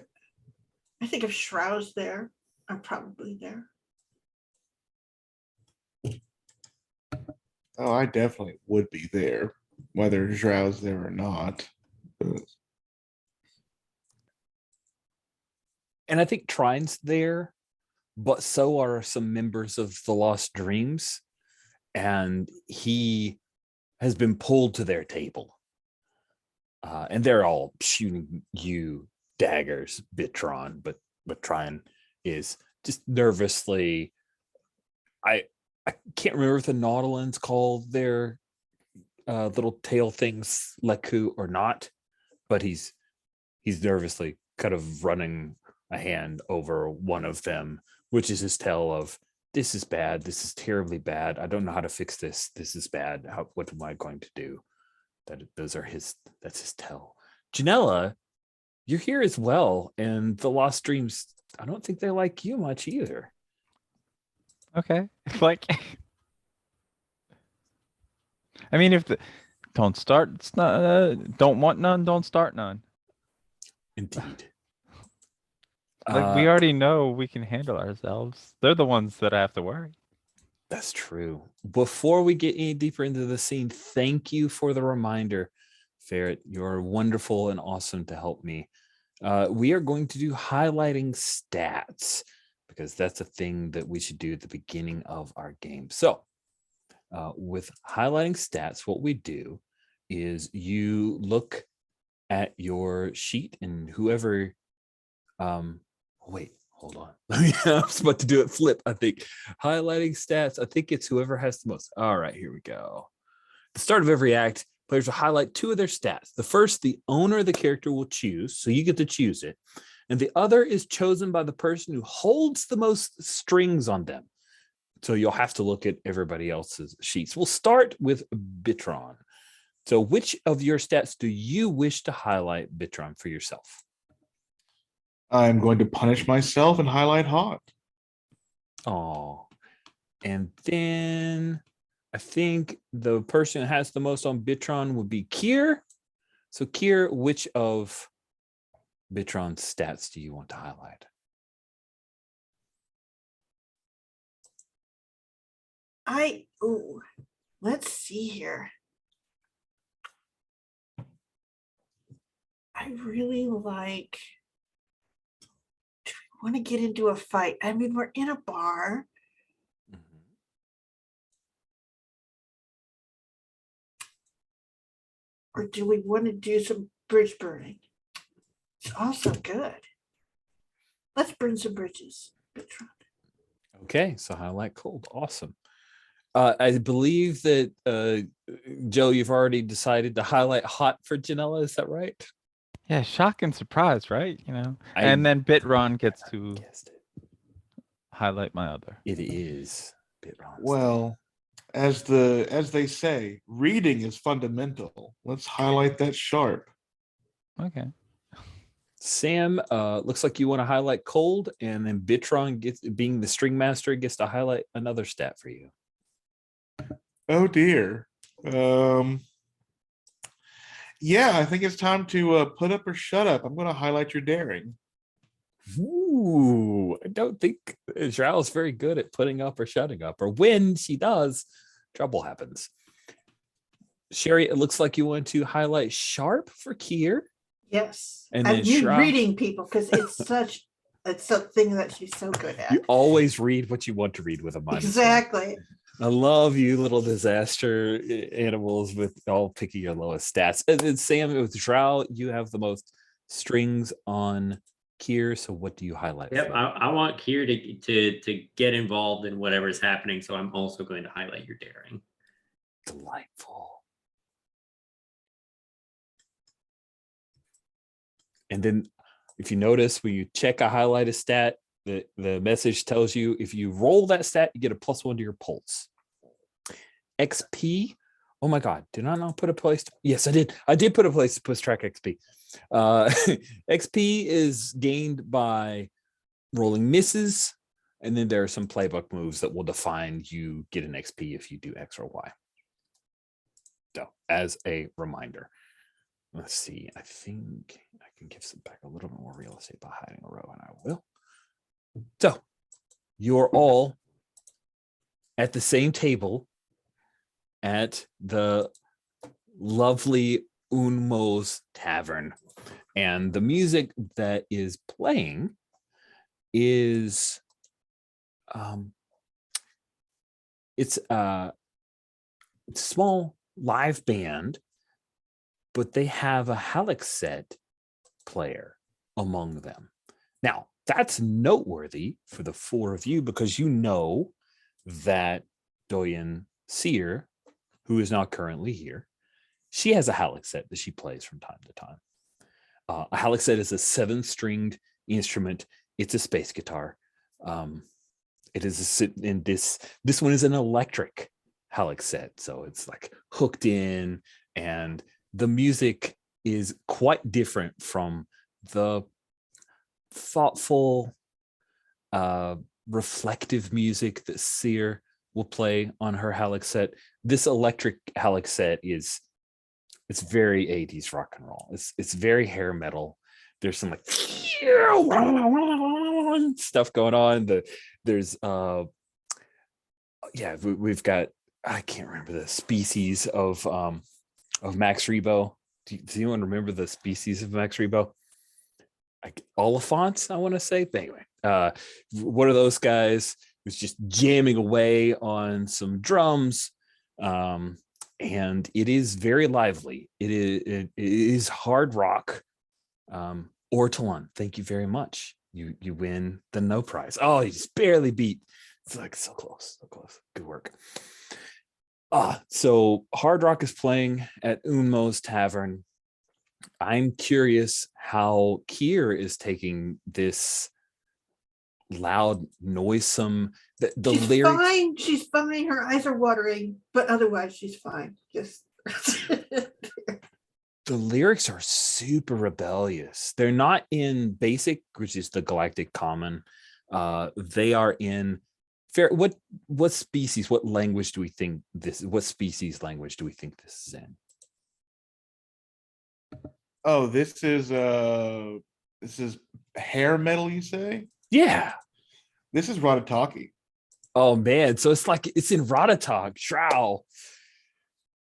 I think if Shrow's there, I'm probably there. Oh, I definitely would be there, whether Zhrao's there or not. But And I think Trine's there, but so are some members of the Lost Dreams. and he has been pulled to their table. And they're all shooting you daggers, Bitron, but Tryon is just nervously. I can't remember if the Nautilands call their little tail things Leku or not, but he's nervously kind of running a hand over one of them, which is his tail of, this is bad, this is terribly bad, I don't know how to fix this, this is bad, what am I going to do? That's his tell. Janella, you're here as well, and the Lost Dreams, I don't think they like you much either. Okay. Like, I mean, if don't start, it's not, don't want none, don't start none. Indeed. Like, we already know we can handle ourselves. They're the ones that I have to worry. That's true. Before we get any deeper into the scene, thank you for the reminder, Ferret. You're wonderful and awesome to help me. We are going to do highlighting stats, because that's a thing that we should do at the beginning of our game. So with highlighting stats, what we do is you look at your sheet, and whoever wait, hold on. I was about to do it flip, I think. Highlighting stats, I think it's whoever has the most. All right, here we go. At the start of every act, players will highlight 2 of their stats. The first, the owner of the character will choose, so you get to choose it. And the other is chosen by the person who holds the most strings on them. So you'll have to look at everybody else's sheets. We'll start with Bitron. So which of your stats do you wish to highlight, Bitron, for yourself? I'm going to punish myself and highlight hot. Oh, and then I think the person who has the most on Bitron would be Cere. So Cere, which of Bitron's stats do you want to highlight? Let's see here. I really like, do we want to get into a fight? I mean, we're in a bar. Or do we want to do some bridge burning? It's also good. Let's burn some bridges. Okay, so highlight cold. Awesome. I believe that Joe, you've already decided to highlight hot for Janella. Is that right? Yeah, shock and surprise, right? You know, and then Bitron gets to highlight my other. It is Bitron. Well, as they say, reading is fundamental. Let's highlight that sharp. Okay. Sam, looks like you want to highlight cold, and then Bitron gets, being the string master, gets to highlight another stat for you. Oh dear. Yeah, I think it's time to put up or shut up. I'm going to highlight your daring. Ooh, I don't think Zhao is very good at putting up or shutting up, or when she does, trouble happens. Sherry, it looks like you want to highlight sharp for Cere. Yes. And And then you Shroud. reading people, because it's something that she's so good at. You always read what you want to read with a mind. Exactly. I love you little disaster animals with all picking your lowest stats. And then Sam, with Shroud, you have the most strings on Cere. So what do you highlight? Yep, I want Cere to get involved in whatever's happening. So I'm also going to highlight your daring. Delightful. And then if you notice, when you check a highlighted stat, the message tells you if you roll that stat, you get a +1 to your pulse. XP. Oh my God. Did I not put a place? Yes, I did. I did put a place to push track XP. XP is gained by rolling misses. And then there are some playbook moves that will define you get an XP if you do X or Y. So as a reminder, let's see. I think I can give some back a little bit more real estate by hiding a row, and I will. So you're all at the same table at the lovely Unmo's Tavern. And the music that is playing is it's small live band, but they have a halixet player among them. Now, that's noteworthy for the four of you because you know that Doyen Cere, who is not currently here, she has a halixet that she plays from time to time. A halixet is a 7-stringed instrument. It's a space guitar. It is in this one is an electric halixet, so it's like hooked in, and the music is quite different from the thoughtful, reflective music that Cere will play on her halixet. This electric halixet it's very 80s rock and roll. It's very hair metal. There's some like stuff going on. There's we've got, I can't remember the species of Max Rebo. Does anyone remember the species of Max Rebo? Like Oliphants, I want to say. But anyway, one of those guys was just jamming away on some drums. And it is very lively. It is hard rock. Ortolan, thank you very much. You win the no prize. Oh, you just barely beat. It's like so close. Good work. So hard rock is playing at Unmo's Tavern. I'm curious how Cere is taking this loud, noisome. The She's lyrics. fine. She's fine. Her eyes are watering, but otherwise she's fine. Just The lyrics are super rebellious. They're not in basic, which is the galactic common. They are in fair. What species? What language do we think this? What species language do we think this is in? Oh, this is hair metal, you say? Yeah. This is Ratataki. Oh man, so it's like it's in Ratatak, shrow.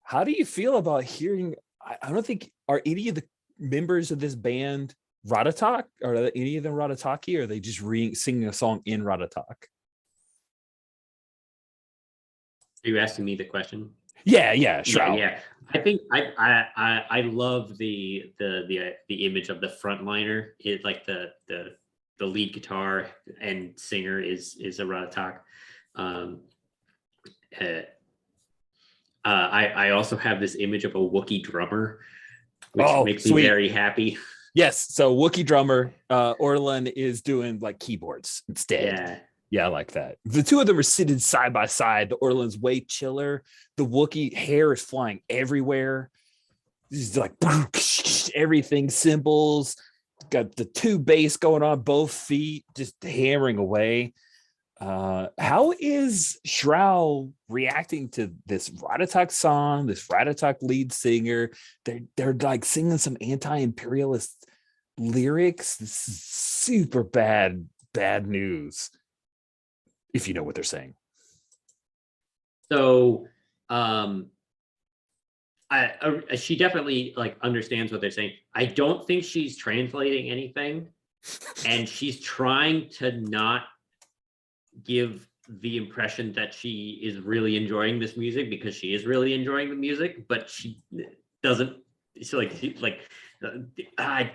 How do you feel about hearing? I don't think, are any of the members of this band Ratatak? Are any of them Ratataki, or are they just singing a song in Ratatak? Are you asking me the question? Yeah, shrow. Yeah. I think I love the image of the frontliner. It like the lead guitar and singer is a Ratatak. I also have this image of a Wookiee drummer, which makes me very happy. Yes, so Wookiee drummer, Orlan is doing like keyboards instead. Yeah, I like that. The two of them are sitting side by side. The Orlan's way chiller. The Wookiee hair is flying everywhere. It's like everything, cymbals. Got the two bass going on both feet, just hammering away. How is Shrow reacting to this Ratatak song, this Ratatak lead singer? They're like singing some anti-imperialist lyrics. This is super bad news, if you know what they're saying. So she definitely like understands what they're saying. I don't think she's translating anything, and she's trying to not give the impression that she is really enjoying this music, because she is really enjoying the music, but she doesn't. It's like I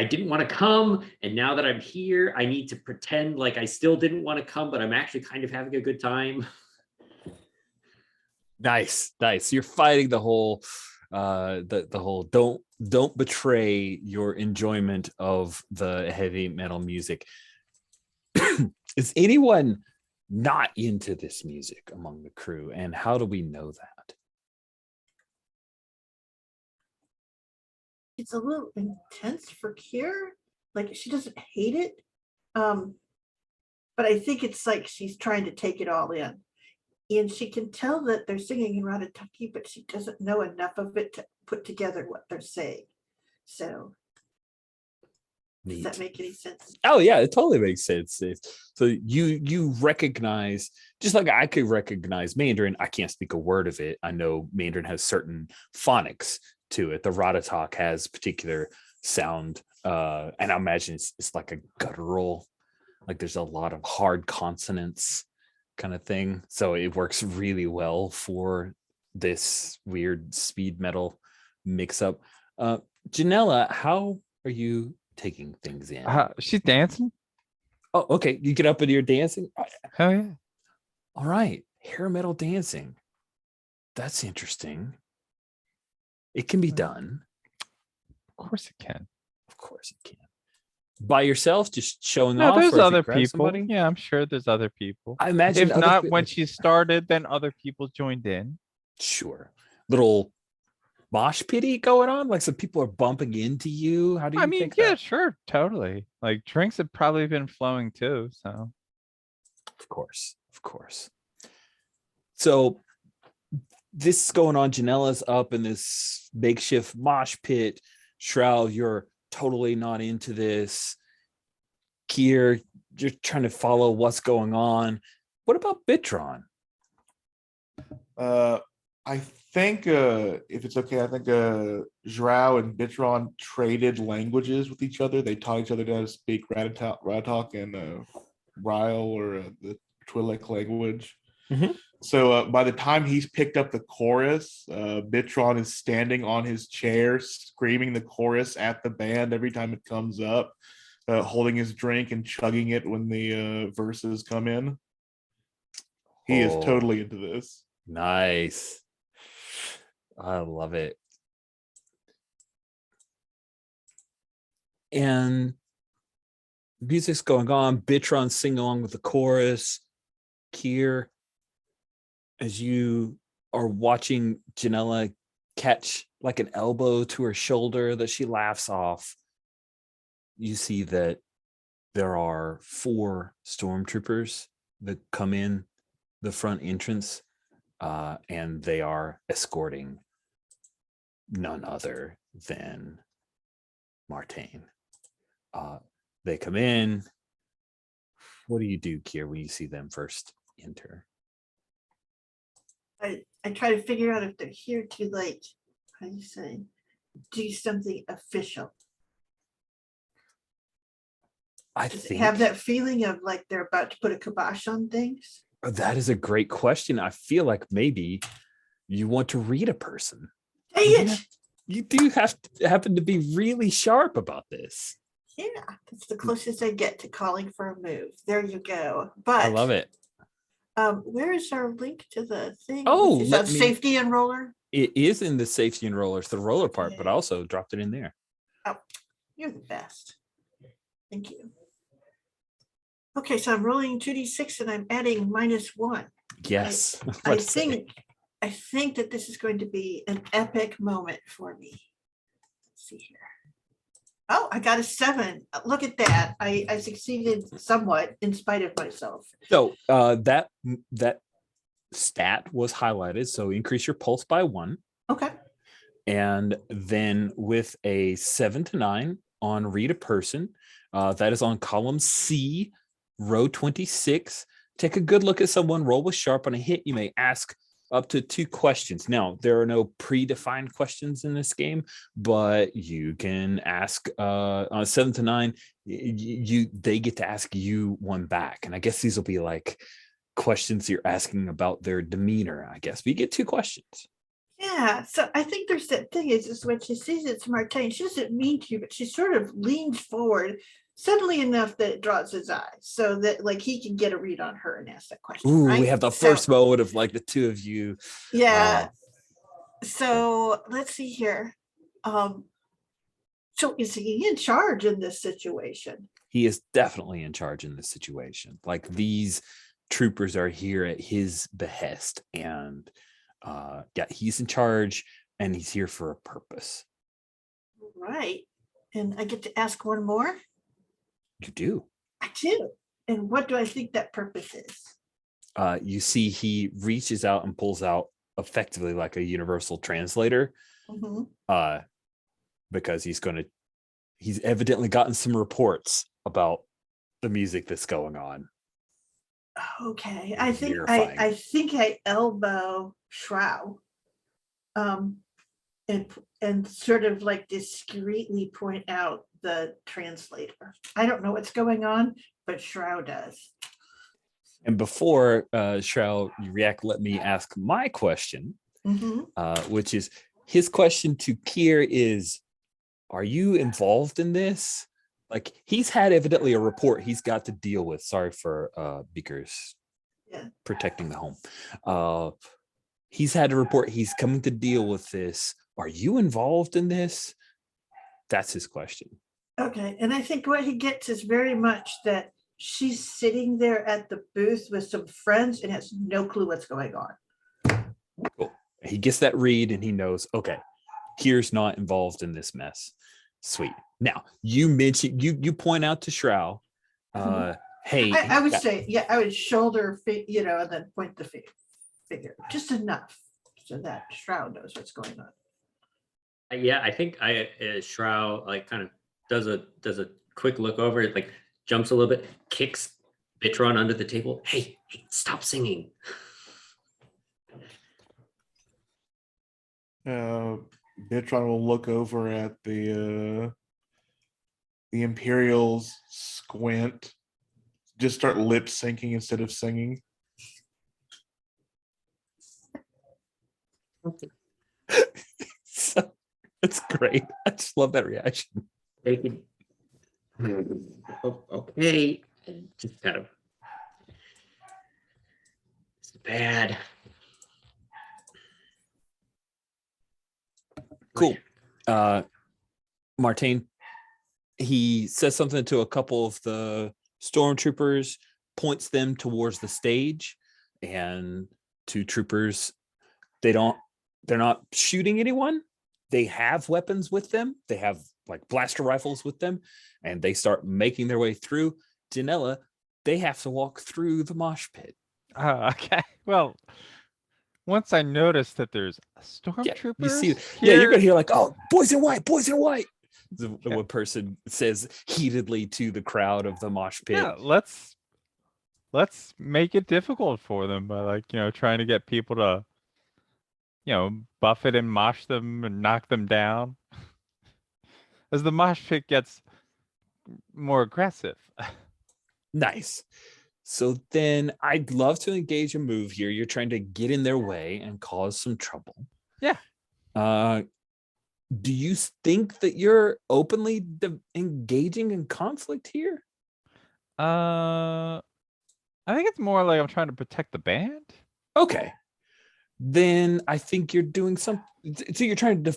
didn't want to come, and now that I'm here, I need to pretend like I still didn't want to come, but I'm actually kind of having a good time. Nice. You're fighting the whole the whole don't betray your enjoyment of the heavy metal music. Is anyone not into this music among the crew, and how do we know that? it's a little intense for Cere. Like she doesn't hate it, but I think it's like she's trying to take it all in. And she can tell that they're singing in Ratataki, but she doesn't know enough of it to put together what they're saying. So does that make any sense? Oh yeah, it totally makes sense. So you recognize, just like I could recognize Mandarin. I can't speak a word of it. I know Mandarin has certain phonics to it. The Ratatak has particular sound, and I imagine it's like a guttural, like there's a lot of hard consonants. kind of thing. So it works really well for this weird speed metal mix up. Janella, how are you taking things in? She's dancing. Oh, okay. You get up and you're dancing. Hell yeah. All right. Hair metal dancing. That's interesting. It can be done. Of course it can. Of course it can. By yourself, just showing No, off. there's or if you other grab people. somebody? Yeah, I'm sure there's other people. I imagine If other not, pe- when like- she started, then other people joined in. Sure. Little mosh pity going on, like some people are bumping into you. How do you I mean, take yeah, that? sure, totally. Like drinks have probably been flowing too. So Of course. So this is going on. Janella's up in this makeshift mosh pit. Shroud, you're totally not into this. Cere, you're trying to follow what's going on. What about Bitron? I think if it's okay, I think Zhao and Bitron traded languages with each other. They taught each other how to speak Ratok and Ryle, or the Twi'lek language. Mhm. So by the time he's picked up the chorus, Bitron is standing on his chair, screaming the chorus at the band every time it comes up, holding his drink and chugging it when the verses come in. He is Oh. totally into this. Nice. I love it. And music's going on. Bitron singing along with the chorus. Cere, as you are watching Janella catch like an elbow to her shoulder that she laughs off, you see that there are 4 stormtroopers that come in the front entrance, and they are escorting none other than Martane. They come in. What do you do, Cere, when you see them first enter? I try to figure out if they're here to, like, how do you say, do something official. I Does it think have that feeling of like they're about to put a kibosh on things? that is a great question. I feel like maybe you want to read a person. Dang it! You do happen to be really sharp about this. Yeah, that's the closest I get to calling for a move. There you go. But I love it. Where is our link to the thing? Oh, is let that me- safety and roller? It is in the safety and rollers, the roller part, but I Okay. also dropped it in there. Oh, you're the best. Thank you. Okay, so I'm rolling 2d6 and I'm adding -1. Yes. I Let's say. think that this is going to be an epic moment for me. Let's see here. Oh, I got a 7. Look at that. I succeeded somewhat in spite of myself. So that stat was highlighted. So increase your pulse by 1. Okay. And then with a 7 to 9 on read a person, that is on column C, row 26. Take a good look at someone, roll with sharp. On a hit, you may ask up to 2 questions. Now, there are no predefined questions in this game, but you can ask on a 7 to 9, they get to ask you one back. And I guess these will be like questions you're asking about their demeanor, I guess. But you get 2 questions. Yeah, so I think there's that thing is just when she sees it's Martine, she doesn't mean to, but she sort of leans forward suddenly enough that it draws his eyes so that like he can get a read on her and ask that question. Ooh, right? we have the So, first moment of like the 2 of you. yeah. So let's see here. So is he in charge in this situation? He is definitely in charge in this situation. Like these troopers are here at his behest, and yeah, he's in charge and he's here for a purpose. Right. And I get to ask one more? You do. I do. And what do I think that purpose is? You see he reaches out and pulls out effectively like a universal translator, Mhm. because he's evidently gotten some reports about the music that's going on. Okay, I think Verifying. I think I elbow Shrow, and sort of like discreetly point out the translator. I don't know what's going on, but Shrow does. And before Shrow, you react, let me ask my question, which is his question to Cere is, are you involved in this? Like he's had evidently a report he's got to deal with. Sorry for Beaker's protecting the home. He's had a report. He's coming to deal with this. Are you involved in this? That's his question. Okay, and I think what he gets is very much that she's sitting there at the booth with some friends and has no clue what's going on. Cool. He gets that read and he knows, okay, Cere's not involved in this mess. Sweet. Now, you mentioned, you point out to Shrow, hey. I would say, yeah, I would shoulder, and then point the figure, just enough so that Shroud knows what's going on. Yeah, I think Shroud like kind of does a quick look over it, like jumps a little bit, kicks Bitron under the table. Hey, stop singing. Bitron will look over at the Imperials, squint, just start lip syncing instead of singing. So, that's great. I just love that reaction. Take it. Okay, just kind of. It's bad. Cool. Martine, he says something to a couple of the stormtroopers, points them towards the stage, and two troopers, they're not shooting anyone. They have weapons with them. They have like blaster rifles with them, and they start making their way through. Janella, they have to walk through the mosh pit. Okay. Well, once I notice that there's a stormtrooper, You see, you're gonna hear like, "Oh, boys in white, boys in white." The one person says heatedly to the crowd of the mosh pit. Yeah, let's make it difficult for them by trying to get people to buffet and mosh them and knock them down. As the mosh pit gets more aggressive. Nice. So then I'd love to engage a move here. You're trying to get in their way and cause some trouble. Yeah. Do you think that you're openly engaging in conflict here? I think it's more like I'm trying to protect the band. Okay. Then I think you're doing something. So you're trying to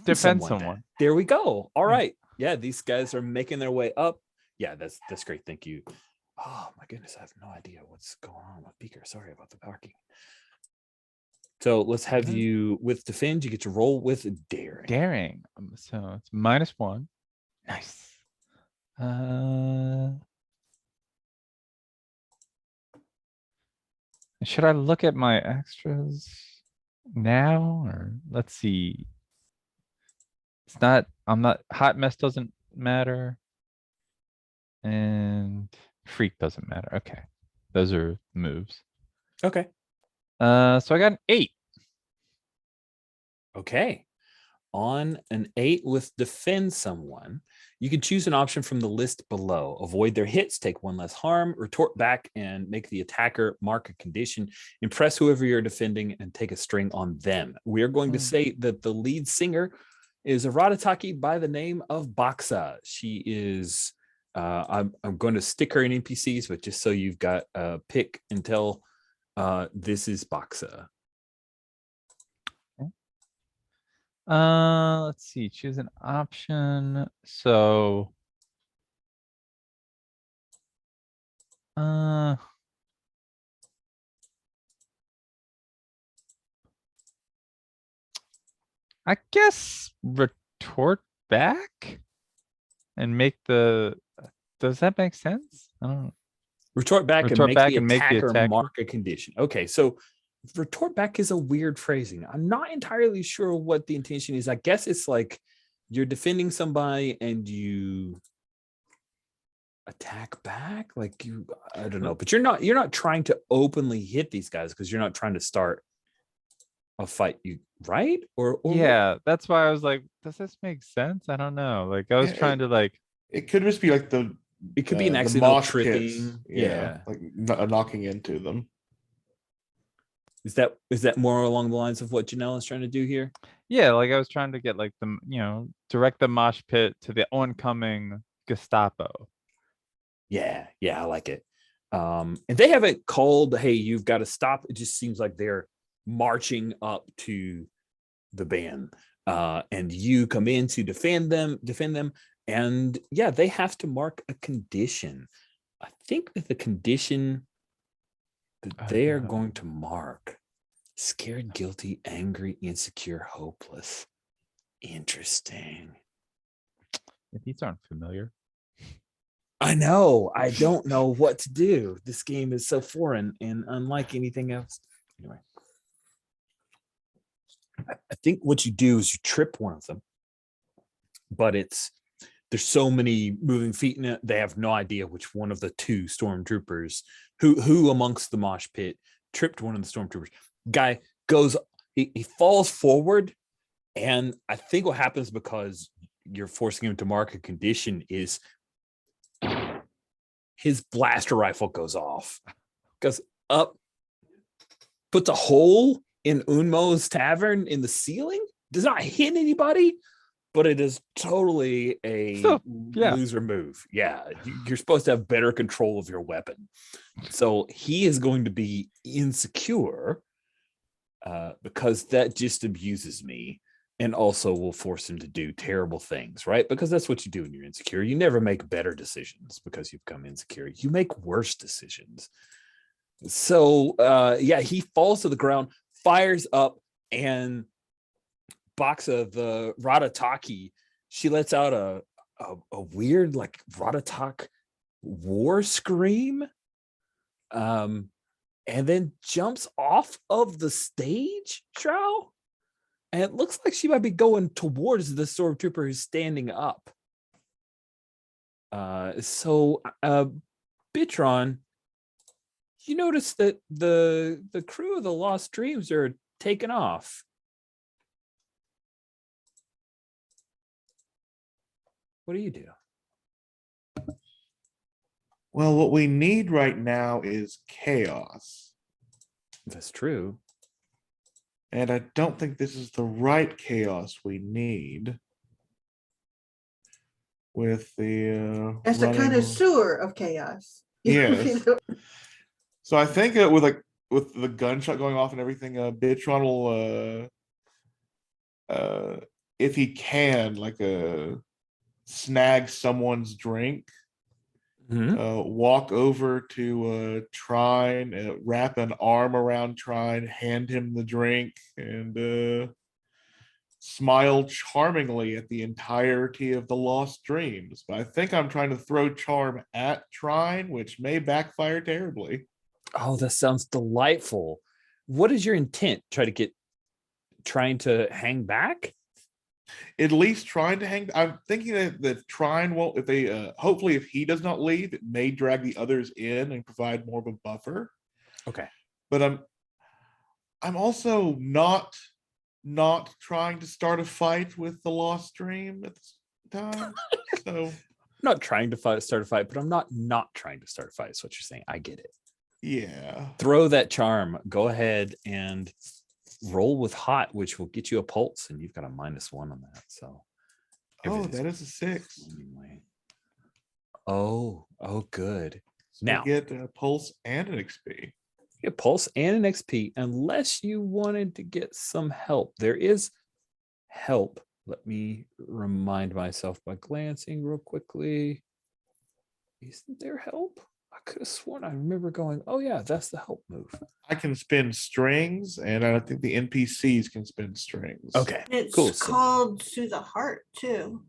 defend someone. Then. There we go. All right. Yeah, these guys are making their way up. Yeah, that's great. Thank you. Oh my goodness, I have no idea what's going on with Beaker. Sorry about the barking. So let's have you with defend. You get to roll with daring. Daring. So it's -1. Nice. Should I look at my extras now, or let's see? It's not. I'm not. Hot mess doesn't matter, and freak doesn't matter. Okay, those are moves. Okay. So I got an 8. Okay. On an 8 with defend someone, you can choose an option from the list below. Avoid their hits, take 1 less harm, retort back and make the attacker mark a condition, impress whoever you're defending, and take a string on them. We are going to say that the lead singer is a Ratataki by the name of Baxa. She is, I'm going to stick her in NPCs, but just so you've got a pick until this is Baxa. Let's see, choose an option. So I guess retort back and make the, does that make sense? I don't know. Retort back and make the attacker mark a condition. Okay, so retort back is a weird phrasing. I'm not entirely sure what the intention is. I guess it's like you're defending somebody and you attack back. Like I don't know, but you're not trying to openly hit these guys because you're not trying to start a fight. Right? Or yeah, that's why I was like, does this make sense? I don't know. Like I was trying to like. It could just be like the It could be an the accidental mosh pits, tripping. yeah, like knocking into them. Is that more along the lines of what Janelle is trying to do here? Yeah, like I was trying to get like the, direct the mosh pit to the oncoming Gestapo. Yeah, I like it. And they haven't called, hey, you've got to stop. It just seems like they're marching up to the band. And you come in to defend them. And yeah, they have to mark a condition. I think that the condition that they are going to mark: scared, guilty, angry, insecure, hopeless. Interesting. These aren't familiar. I know. I don't know what to do. This game is so foreign and unlike anything else. Anyway, I think what you do is you trip one of them, but there's so many moving feet in it. They have no idea which one of the two stormtroopers who amongst the mosh pit tripped one of the stormtroopers. Guy goes, he falls forward, and I think what happens, because you're forcing him to mark a condition, is his blaster rifle goes off, goes up, puts a hole in Unmo's tavern in the ceiling, does not hit anybody, but it is totally a loser move. Yeah, you're supposed to have better control of your weapon. So he is going to be insecure because that just abuses me, and also will force him to do terrible things, right? Because that's what you do when you're insecure. You never make better decisions because you've become insecure. You make worse decisions. So yeah, he falls to the ground, fires up, and Boxa, the Ratataki, she lets out a weird, like, Ratatak war scream, and then jumps off of the stage, Shrow, and it looks like she might be going towards the stormtrooper who's standing up. So Bitron, you notice that the crew of the Lost Dreams are taken off. What do you do? Well, what we need right now is chaos. That's true. And I don't think this is the right chaos we need. With the That's a running- connoisseur of chaos. Yes. So I think with the gunshot going off and everything, Bitron will if he can, like, snag someone's drink, walk over to Trine, wrap an arm around Trine, hand him the drink, and smile charmingly at the entirety of the Lost Dreams. But I think I'm trying to throw charm at Trine, which may backfire terribly. Oh, that sounds delightful. What is your intent? Trying to hang back? At least trying to hang. I'm thinking that Trine won't, if they hopefully if he does not leave, it may drag the others in and provide more of a buffer. Okay. But I'm also not trying to start a fight with the Lost Dream at this time. So I'm not trying to start a fight, but I'm not trying to start a fight. Is what you're saying. I get it. yeah. Throw that charm. Go ahead and roll with hot, which will get you a pulse, and you've got a -1 on that. So That is a 6. Oh, good. So Now we get a pulse and an XP. a pulse and an XP, unless you wanted to get some help. There is help. Let me remind myself by glancing real quickly. Isn't there help? I could have sworn I remember going, oh yeah, that's the help move. I can spin strings, and I think the NPCs can spin strings. Okay, It's cool. called To the Heart too,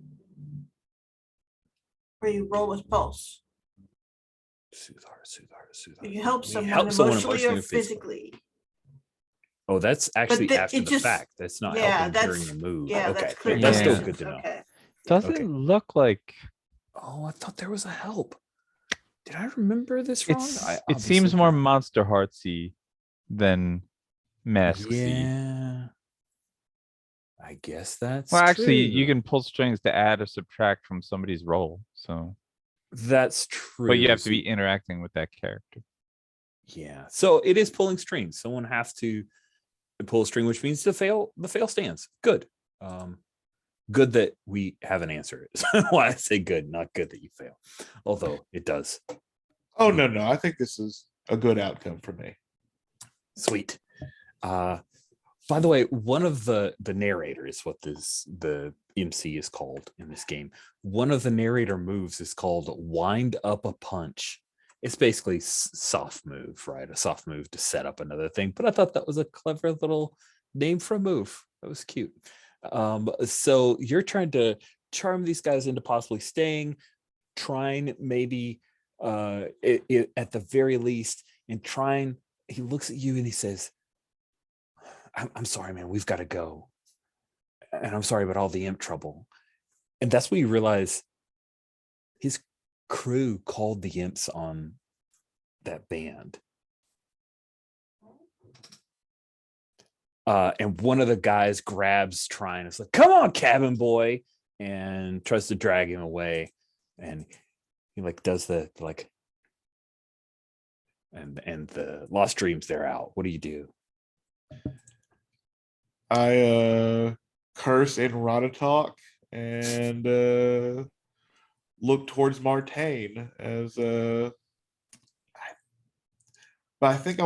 where you roll with pulse. Soothe heart. You help You someone help someone emotionally or emotionally or physically. physically. Oh, that's actually after it the just- fact. That's not yeah, helping during that's- the move. Yeah, Okay, that's clear. that's still Yeah. good to know. Okay. Doesn't Okay. look like Oh, I thought there was a help. Did I remember this wrong? it seems more Monster Heartsy than Masksy. Yeah. I guess that's Well, actually, you true. can pull strings to add or subtract from somebody's roll. So That's true. But you have to So- be interacting with that character. Yeah. So it is pulling strings. Someone has to pull a string, which means the fail stands. Good. Good that we have an answer. Is why I say good, not good that you fail. Although it does. Oh no, no, I think this is a good outcome for me. Sweet. By the way, one of the narrators, what the MC is called in this game, one of the narrator moves is called wind up a punch. It's basically soft move, right? A soft move to set up another thing. But I thought that was a clever little name for a move. That was cute. So you're trying to charm these guys into possibly staying, trying maybe at the very least, and trying. He looks at you and he says, I'm sorry, man, we've got to go. And I'm sorry about all the imp trouble. And that's when you realize his crew called the imps on that band. And one of the guys grabs Trine. It's like, come on, cabin boy, and tries to drag him away. And he like does the like, and the lost dreams, they're out. What do you do? I curse in Ratatalk and look towards Martaine as but I think I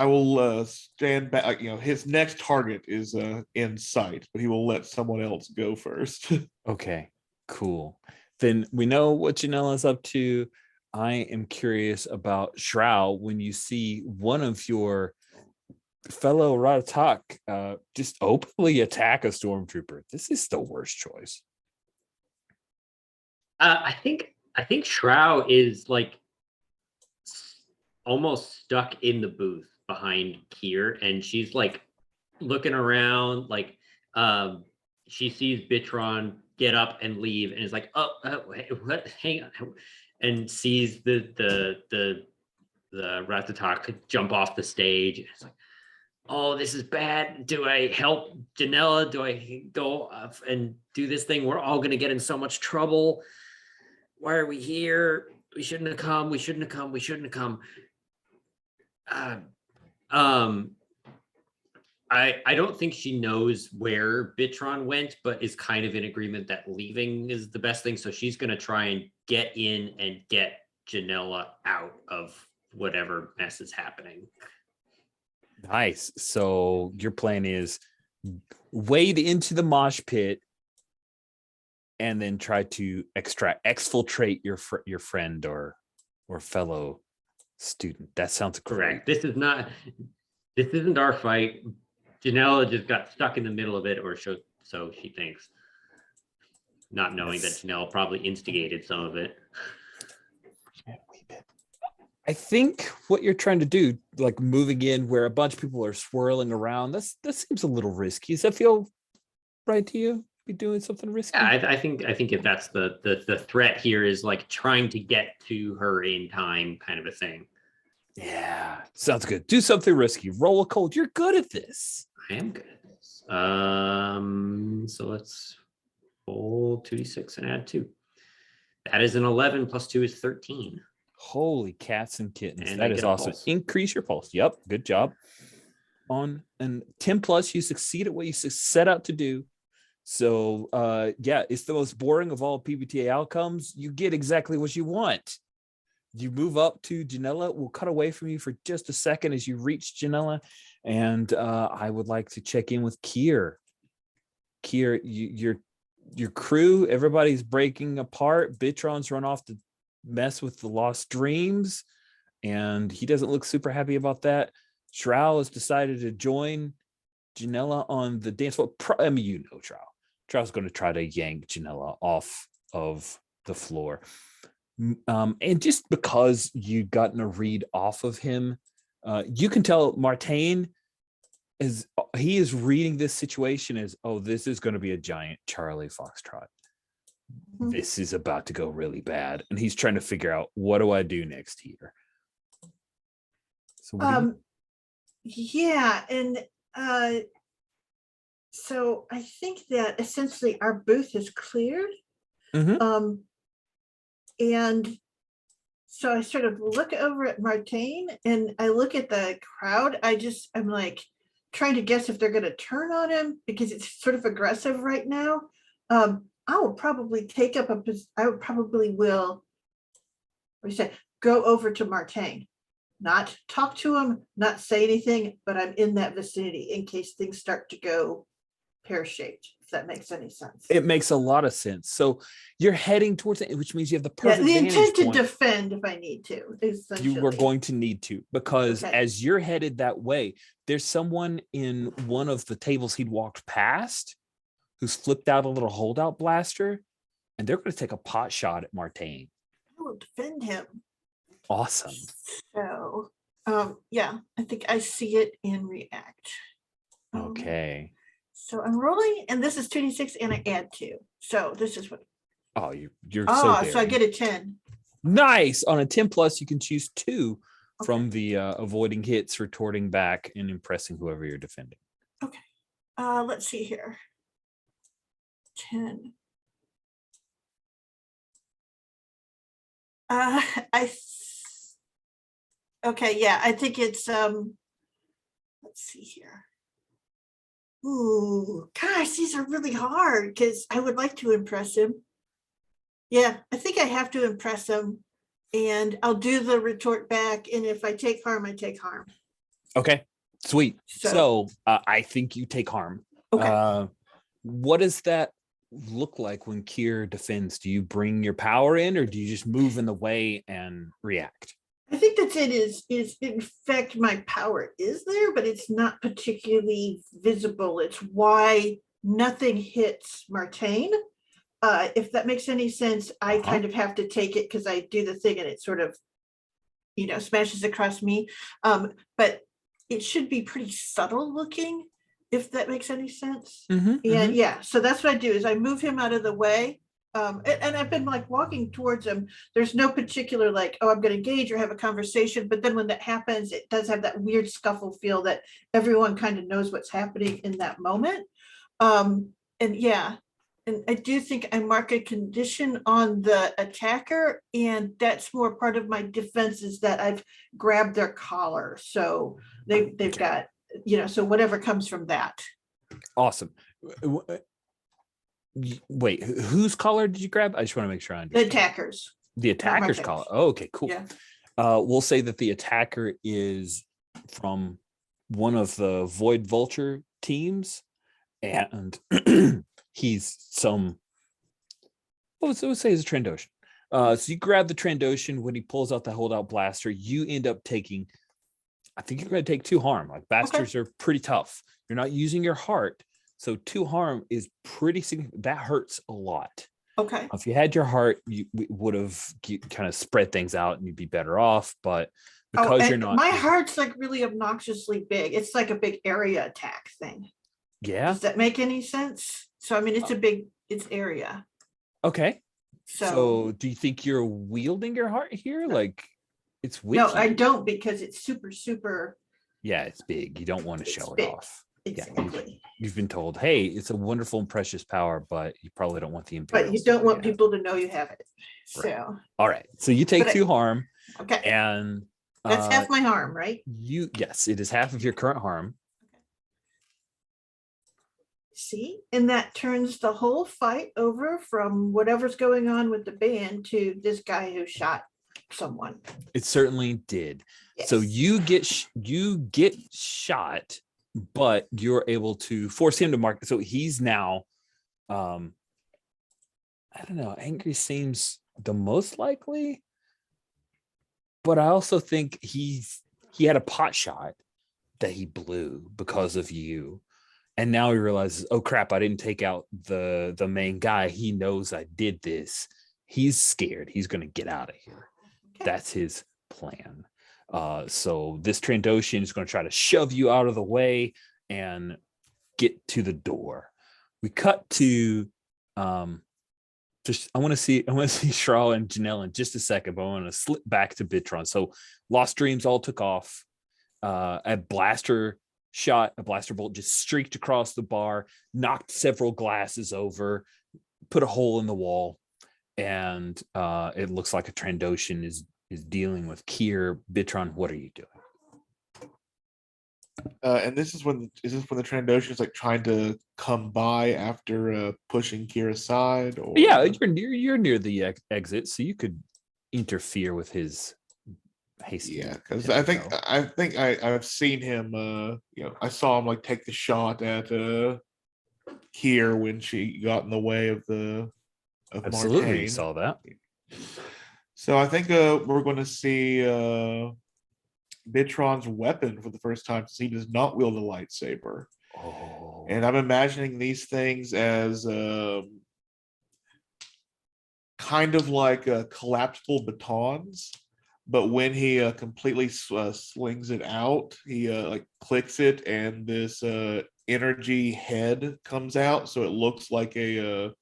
will stand back. You know, his next target is in sight, but he will let someone else go first. Okay, cool. Then we know what Janella's up to. I am curious about Shrow when you see one of your fellow Ratatak just openly attack a stormtrooper. This is the worst choice. I think Shrow is like almost stuck in the booth behind Cere, and she's like looking around, like she sees Bitron get up and leave, and is like, oh, what? Hang on, and sees the Ratatak jump off the stage. It's like, oh, this is bad. Do I help Janella? Do I go off and do this thing? We're all going to get in so much trouble. Why are we here? We shouldn't have come. We shouldn't have come. We shouldn't have come. I don't think she knows where Bitron went, but is kind of in agreement that leaving is the best thing. So she's going to try and get in and get Janella out of whatever mess is happening. Nice. So your plan is wade into the mosh pit and then try to exfiltrate your friend or fellow student. That sounds Correct. great. This isn't our fight. Janella just got stuck in the middle of it, or so she thinks, not knowing that Janella probably instigated some of it. I think what you're trying to do, like moving in where a bunch of people are swirling around, that seems a little risky. Does that feel right to you? Be doing something risky? Yeah, I think if that's the threat here is like trying to get to her in time, kind of a thing. Yeah, sounds good. Do something risky. Roll a cold. You're good at this. I am good at this. So let's roll 2d6 and add 2. That is an 11 plus 2 is 13. Holy cats and kittens. And That I is get a awesome. pulse. Increase your pulse. Yep. Good job. On an 10 plus, you succeed at what you set out to do. So yeah, it's the most boring of all PBTA outcomes. You get exactly what you want. You move up to Janella. We'll cut away from you for just a second as you reach Janella. And I would like to check in with Cere. Cere, your crew, everybody's breaking apart. Bitron's run off to mess with the lost dreams, and he doesn't look super happy about that. Shrow has decided to join Janella on the dance floor. I mean, you know, Shrow's going to try to yank Janella off of the floor. And just because you've gotten a read off of him, you can tell Martaine is reading this situation as, oh, this is going to be a giant Charlie Foxtrot. This is about to go really bad, and he's trying to figure out, what do I do next here? So yeah, and so I think that essentially our booth is cleared. Mhm. And so I sort of look over at Martine and I look at the crowd. I'm like trying to guess if they're going to turn on him because it's sort of aggressive right now. I will probably take up I would probably will, what do you say, go over to Martine, not talk to him, not say anything, but I'm in that vicinity in case things start to go pear-shaped, if that makes any sense. It makes a lot of sense. So you're heading towards it, which means you have the Yeah, perfect the vantage intent to point. defend if I need to. You were essentially. going to need to, because Okay. as you're headed that way, there's someone in one of the tables he'd walked past who's flipped out a little holdout blaster, and they're going to take a pot shot at Martine. I will defend him. Awesome. So, yeah, I think I see it and react. Okay. So I'm rolling, and this is 2d6, and I add 2. So this is what. Oh, you're So I daring. get a 10. Nice. On a 10 plus, you can choose 2 Okay. from the avoiding hits, retorting back, and impressing whoever you're defending. Okay. Let's see here. 10. Okay, yeah, I think it's let's see here. Ooh, gosh, these are really hard because I would like to impress him. Yeah, I think I have to impress him, and I'll do the retort back, and if I take harm, I take harm. Okay, sweet. So- So I think you take harm. Okay. What does that look like when Cere defends? Do you bring your power in, or do you just move in the way and react? I think that's it is in fact my power is there, but it's not particularly visible. It's why nothing hits Martine. If that makes any sense, I kind of have to take it because I do the thing and it sort of, smashes across me. But it should be pretty subtle looking, if that makes any sense. And yeah, so that's what I do is I move him out of the way. And I've been like walking towards him. There's no particular like, oh, I'm going to engage or have a conversation. But then when that happens, it does have that weird scuffle feel that everyone kind of knows what's happening in that moment. And yeah, and I do think I mark a condition on the attacker, and that's more part of my defense is that I've grabbed their collar. So they've got, so whatever comes from that. Awesome. Wait, whose collar did you grab? I just want to make sure I The understand. attackers. The attacker's Martin's. collar. Oh, okay, cool. Yeah. We'll say that the attacker is from one of the Void Vulture teams, and he's let's say he's a Trandoshan. So you grab the Trandoshan. When he pulls out the holdout blaster, you end up taking, I think you're going to take 2 harm. Like bastards are pretty tough. You're not using your heart. So 2 harm is pretty significant. That hurts a lot. Okay. If you had your heart, you would have kind of spread things out and you'd be better off. But because you're not, my heart's like really obnoxiously big. It's like a big area attack thing. yeah. Does that make any sense? So I mean, it's area. Okay. So So do you think you're wielding your heart here? Like it's with no, you? I don't, because it's super. Yeah, it's big. You don't want to It's show it big. off. Exactly. You've been told, hey, it's a wonderful and precious power, but you probably don't want the Imperials. But you don't want to know. people to know you have it. Right. So All right. So you take But 2 harm, okay, and that's half my harm, right? yes, it is half of your current harm. See, and that turns the whole fight over from whatever's going on with the band to this guy who shot someone. It certainly did. So Yes. you get shot, but you're able to force him to mark. So he's now, I don't know, angry seems the most likely, but I also think he had a pot shot that he blew because of you. And now he realizes, oh crap, I didn't take out the main guy. He knows I did this. He's scared. He's going to get out of here. Okay. That's his plan. So this Trandoshan is going to try to shove you out of the way and get to the door. We cut to I want to see Shrow and Janelle in just a second, but I want to slip back to Bitron. So Lost Dreams all took off. A blaster bolt just streaked across the bar, knocked several glasses over, put a hole in the wall. and it looks like a Trandoshan is dealing with Cere. Bitron, what are you doing? And this is when the Trandoshan is like trying to come by after pushing Cere aside, or Yeah, you're near the exit, so you could interfere with his hasty. yeah, because I think I've seen him. I saw him like take the shot at Cere when she got in the way of Absolutely, you Martaine. saw that. So I think we're going to see Bitron's weapon for the first time, since he does not wield a lightsaber. Oh, And I'm imagining these things as kind of like collapsible batons, but when he completely slings it out, he like clicks it, and this energy head comes out, so it looks like a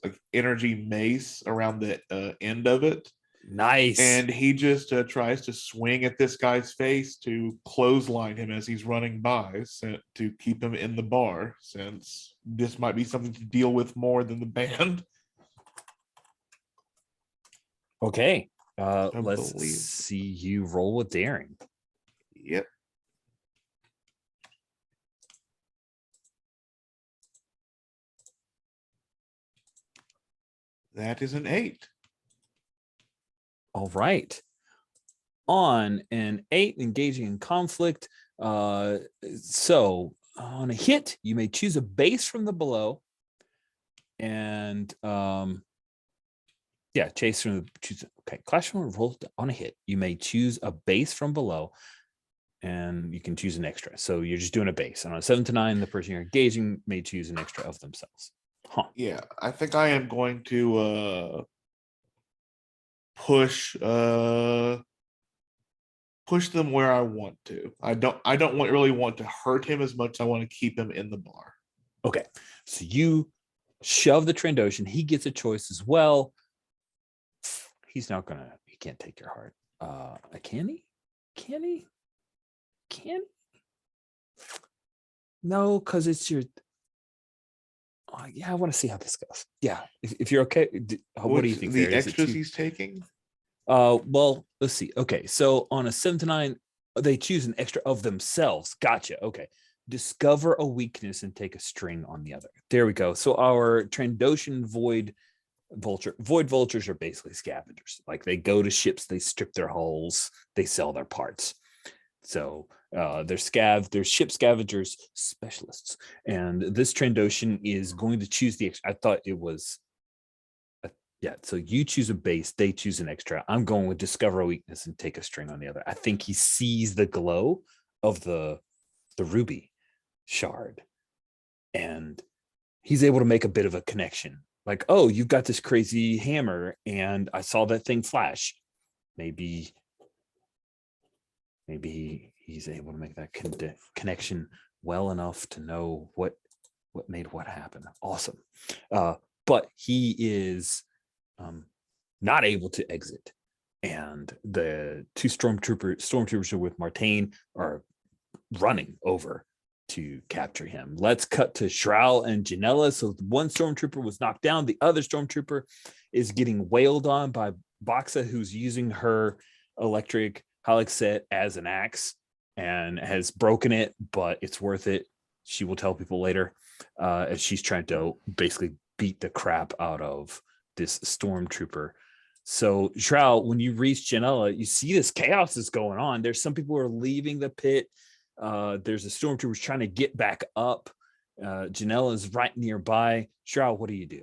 like energy mace around the end of it. nice. And he just tries to swing at this guy's face to clothesline him as he's running by, to keep him in the bar, since this might be something to deal with more than the band. Okay, let's believe. see you roll with daring. Yep. That is an 8. All right. On an 8, engaging in conflict. So on a hit, you may choose a base from the below, and yeah, chase from the choose. Okay, clash from a roll on a hit. You may choose a base from below, and you can choose an extra. So you're just doing a base. And on a 7 to 9, the person you're engaging may choose an extra of themselves. Huh. Yeah, I think I am going to push them where I want to. I don't really want to hurt him as much. I want to keep him in the bar. Okay, so you shove the Trandoshan. He gets a choice as well. He's not gonna. He can't take your heart. Can he? Can he? Can he? No, because it's your. Yeah, I want to see how this goes. Yeah, if you're okay, what do you think? The There? extras he's taking? Well, let's see. Okay, so on a 7 to 9, they choose an extra of themselves. Gotcha. Okay. Discover a weakness and take a string on the other. There we go. So our Trandoshan void vultures are basically scavengers. Like they go to ships, they strip their hulls, they sell their parts. So they're ship scavengers specialists. And this Trandoshan is going to choose the extra. I thought it was yeah, so you choose a base, they choose an extra. I'm going with discover a weakness and take a string on the other. I think he sees the glow of the ruby shard, and he's able to make a bit of a connection. Like, oh, you've got this crazy hammer, and I saw that thing flash. Maybe he's able to make that connection well enough to know what made what happen. Awesome. But he is not able to exit, and the two stormtroopers are with Martaine are running over to capture him. Let's cut to Shrow and Janella. So one stormtrooper was knocked down, the other stormtrooper is getting wailed on by Boxa, who's using her electric holoc set as an axe and has broken it, but it's worth it. She will tell people later, as she's trying to basically beat the crap out of this stormtrooper. So Shroud, when you reach Janella, you see this chaos is going on. There's some people who are leaving the pit. There's a stormtrooper trying to get back up. Janella is right nearby. Shroud, what do you do?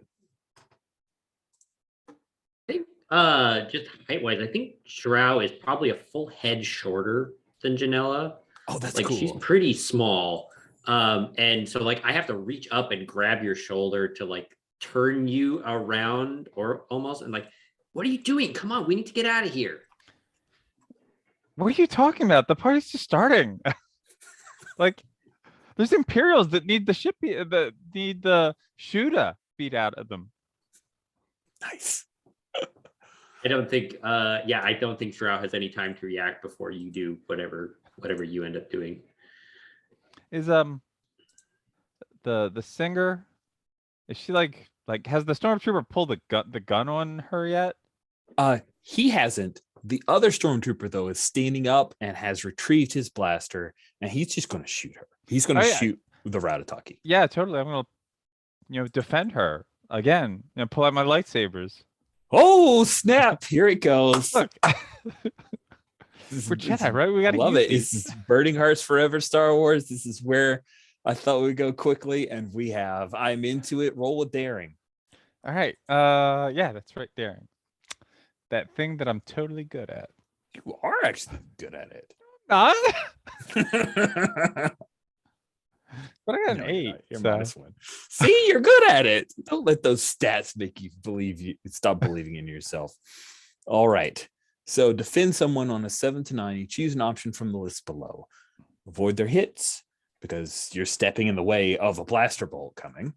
I think just height-wise, I think Shrow is probably a full head shorter than Janella. Oh, that's like cool. She's pretty small. And so like I have to reach up and grab your shoulder to like turn you around, or almost, and like, what are you doing? Come on, we need to get out of here. What are you talking about? The party's just starting. Like, there's Imperials that need the ship, that need the Shuda beat out of them. Nice. I don't think I don't think Shrow has any time to react before you do whatever you end up doing. Is the singer, is she like Like, has the stormtrooper pulled the gun on her yet? He hasn't. The other stormtrooper though is standing up and has retrieved his blaster, and he's just going to shoot her. He's going to Oh, yeah. shoot the Ratataki. Yeah, totally. I'm gonna, defend her again and pull out my lightsabers. Oh snap! Here it goes. Look, This we're is- Jedi, right? We I gotta love use it. these. This is Burning Hearts Forever Star Wars. This is where I thought we'd go quickly, and we have. I'm into it. Roll with daring. All right. Yeah, that's right, daring. That thing that I'm totally good at. You are actually good at it. Not, but but I got an 8. You're so- -1. See, you're good at it. Don't let those stats make you stop believing in yourself. All right. So defend someone on a 7 to 9. You choose an option from the list below. Avoid their hits because you're stepping in the way of a blaster bolt coming.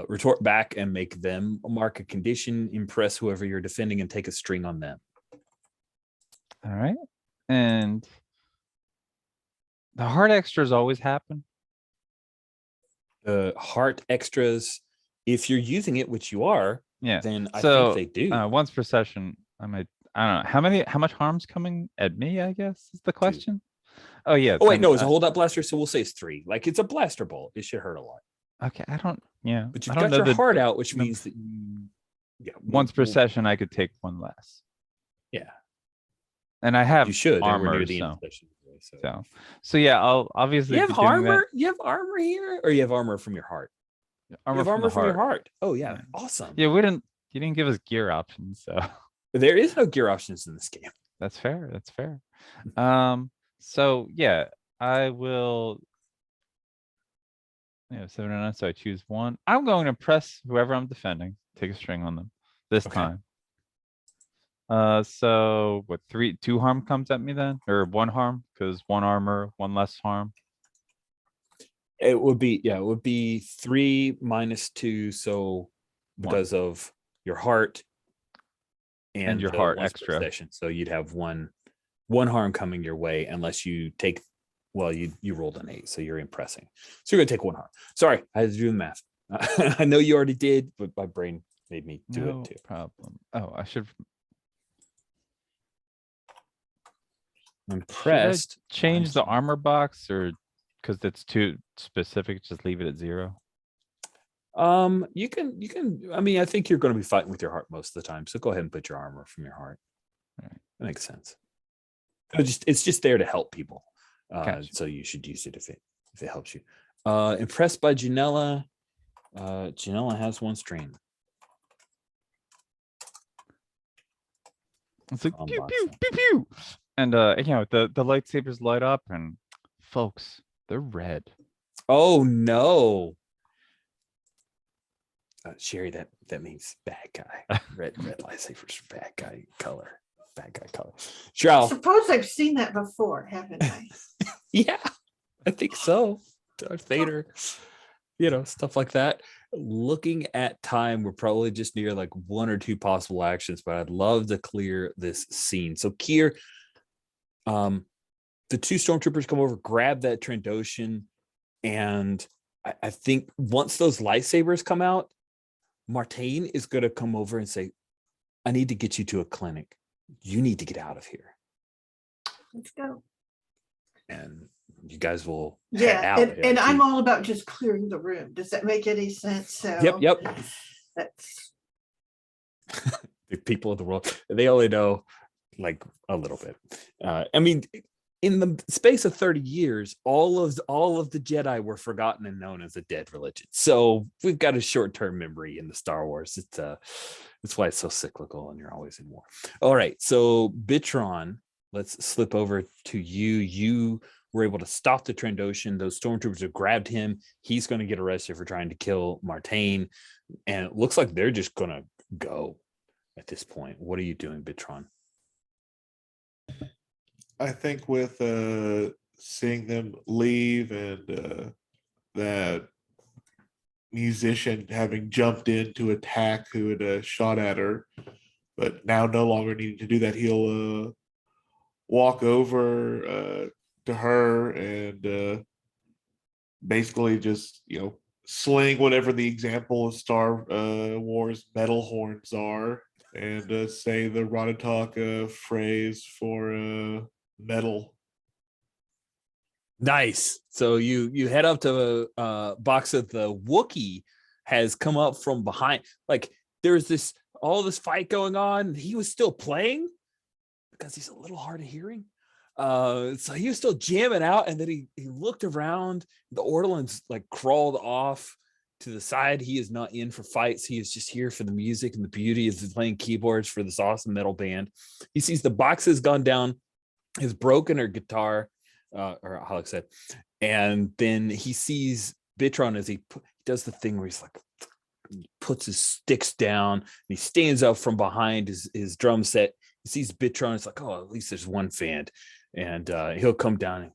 Retort back and make them mark a condition, impress whoever you're defending, and take a string on them. All right. And the hard extras always happen. The heart extras, if you're using it, which you are, Yeah. then I So, think they do. Once per session, I don't know how much harm's coming at me, I guess is the question. Oh yeah. Oh wait, then, no, it's a hold up blaster, so we'll say it's 3. Like it's a blaster bolt. It should hurt a lot. Okay, but But I you've don't got know your the heart out, which num- means that you once per session I could take one less. Yeah, And I have you should. And we're armor, near the end so, of the session anyway, so yeah, I'll obviously you have be doing that. armor. You have armor here, or you have armor from your heart. Armor You have from armor the from your heart. heart. Oh yeah, Yeah. awesome. Yeah, you didn't give us gear options, so There is no gear options in this game. that's fair. That's fair. So yeah, I will. 7 and 9, so I choose one. I'm going to press whoever I'm defending. Take a string on them this Okay. time. So what? 2 harm comes at me then, or 1 harm because 1 armor, 1 less harm. It would be 3 minus 2, so because of your heart And your the heart once per extra. session. So you'd have one harm coming your way unless you take. Well, you rolled an 8, so you're impressing. So you're gonna take 1 harm. Sorry, I had to do the math. I know you already did, but my brain made me do No it too. problem. Oh, I should Impressed. change the minus- armor box, or because it's too specific, just leave it at 0. You can. I mean, I think you're going to be fighting with your heart most of the time. So go ahead and put your armor from your heart. Alright. That makes sense. It's just there to help people. Gotcha. So you should use it if it helps you. Impressed by Janella. Janella has 1 string. It's like On pew box pew then. pew pew, and the lightsabers light up, and folks, they're red. Oh no. Sherry, that means bad guy. Red lightsabers, bad guy color. Bad guy color. I Shrow. suppose I've seen that before, haven't I? Yeah, I think so. Darth Vader, stuff like that. Looking at time, we're probably just near like 1 or 2 possible actions, but I'd love to clear this scene. So Cere, the 2 stormtroopers come over, grab that Trandoshan, and I think once those lightsabers come out, Martine is going to come over and say, I need to get you to a clinic. You need to get out of here. Let's go. And you guys will head Yeah, out. and I'm all about just clearing the room. Does that make any sense? So Yep. That's The people of the world, they only know like a little bit. I mean, in the space of 30 years, all of the Jedi were forgotten and known as a dead religion. So we've got a short-term memory in the Star Wars. It's why it's so cyclical and you're always in war. All right, so Bitron, let's slip over to you. You were able to stop the Trandoshan. Those stormtroopers have grabbed him. He's going to get arrested for trying to kill Martine, and it looks like they're just going to go at this point. What are you doing, Bitron? I think with seeing them leave and that musician having jumped in to attack who had shot at her, but now no longer needing to do that, he'll walk over to her and basically just sling whatever the example of Star Wars metal horns are, and say the Ratatak phrase for metal. Nice. So you head up to box of the Wookiee has come up from behind. Like there's all this fight going on. He was still playing because he's a little hard of hearing. So he was still jamming out, and then he looked around. The Ortolan's like crawled off to the side. He is not in for fights. He is just here for the music and the beauty of playing keyboards for this awesome metal band. He sees the box has gone down, has broken her guitar, or Alex said, and then he sees Bitron as he does the thing where he's like puts his sticks down and he stands up from behind his drum set. He sees Bitron. It's like, oh, at least there's one fan, and he'll come down and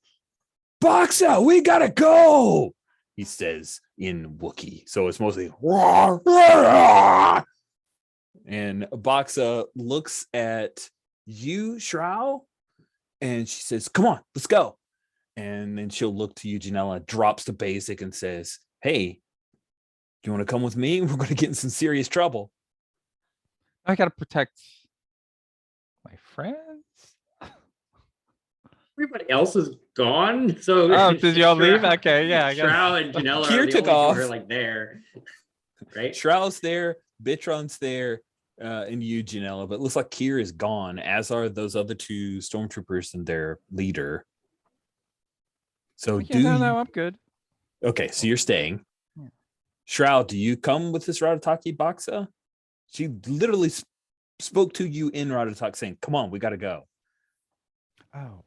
Boxa, we gotta go. He says in Wookiee, so it's mostly rah, rah, rah. And Boxa looks at you, Shrow, and she says, "Come on, let's go." And then she'll look to you, Janella, drops the basic and says, "Hey, you want to come with me? We're going to get in some serious trouble." I gotta protect my friends. Everybody else is gone. So Oh, did y'all leave? Shroud- Okay, yeah, I guess. Shroud and Janella Cere are the took only two off. who are like there, right? Shrow's there, Bitron's there, and you, Janella. But it looks like Cere is gone, as are those other two stormtroopers and their leader. So No, I'm good. Okay, so you're staying. Yeah. Shroud, do you come with this Ratataki Boxa? She literally spoke to you in Ratatak saying, "Come on, we got to go." Oh,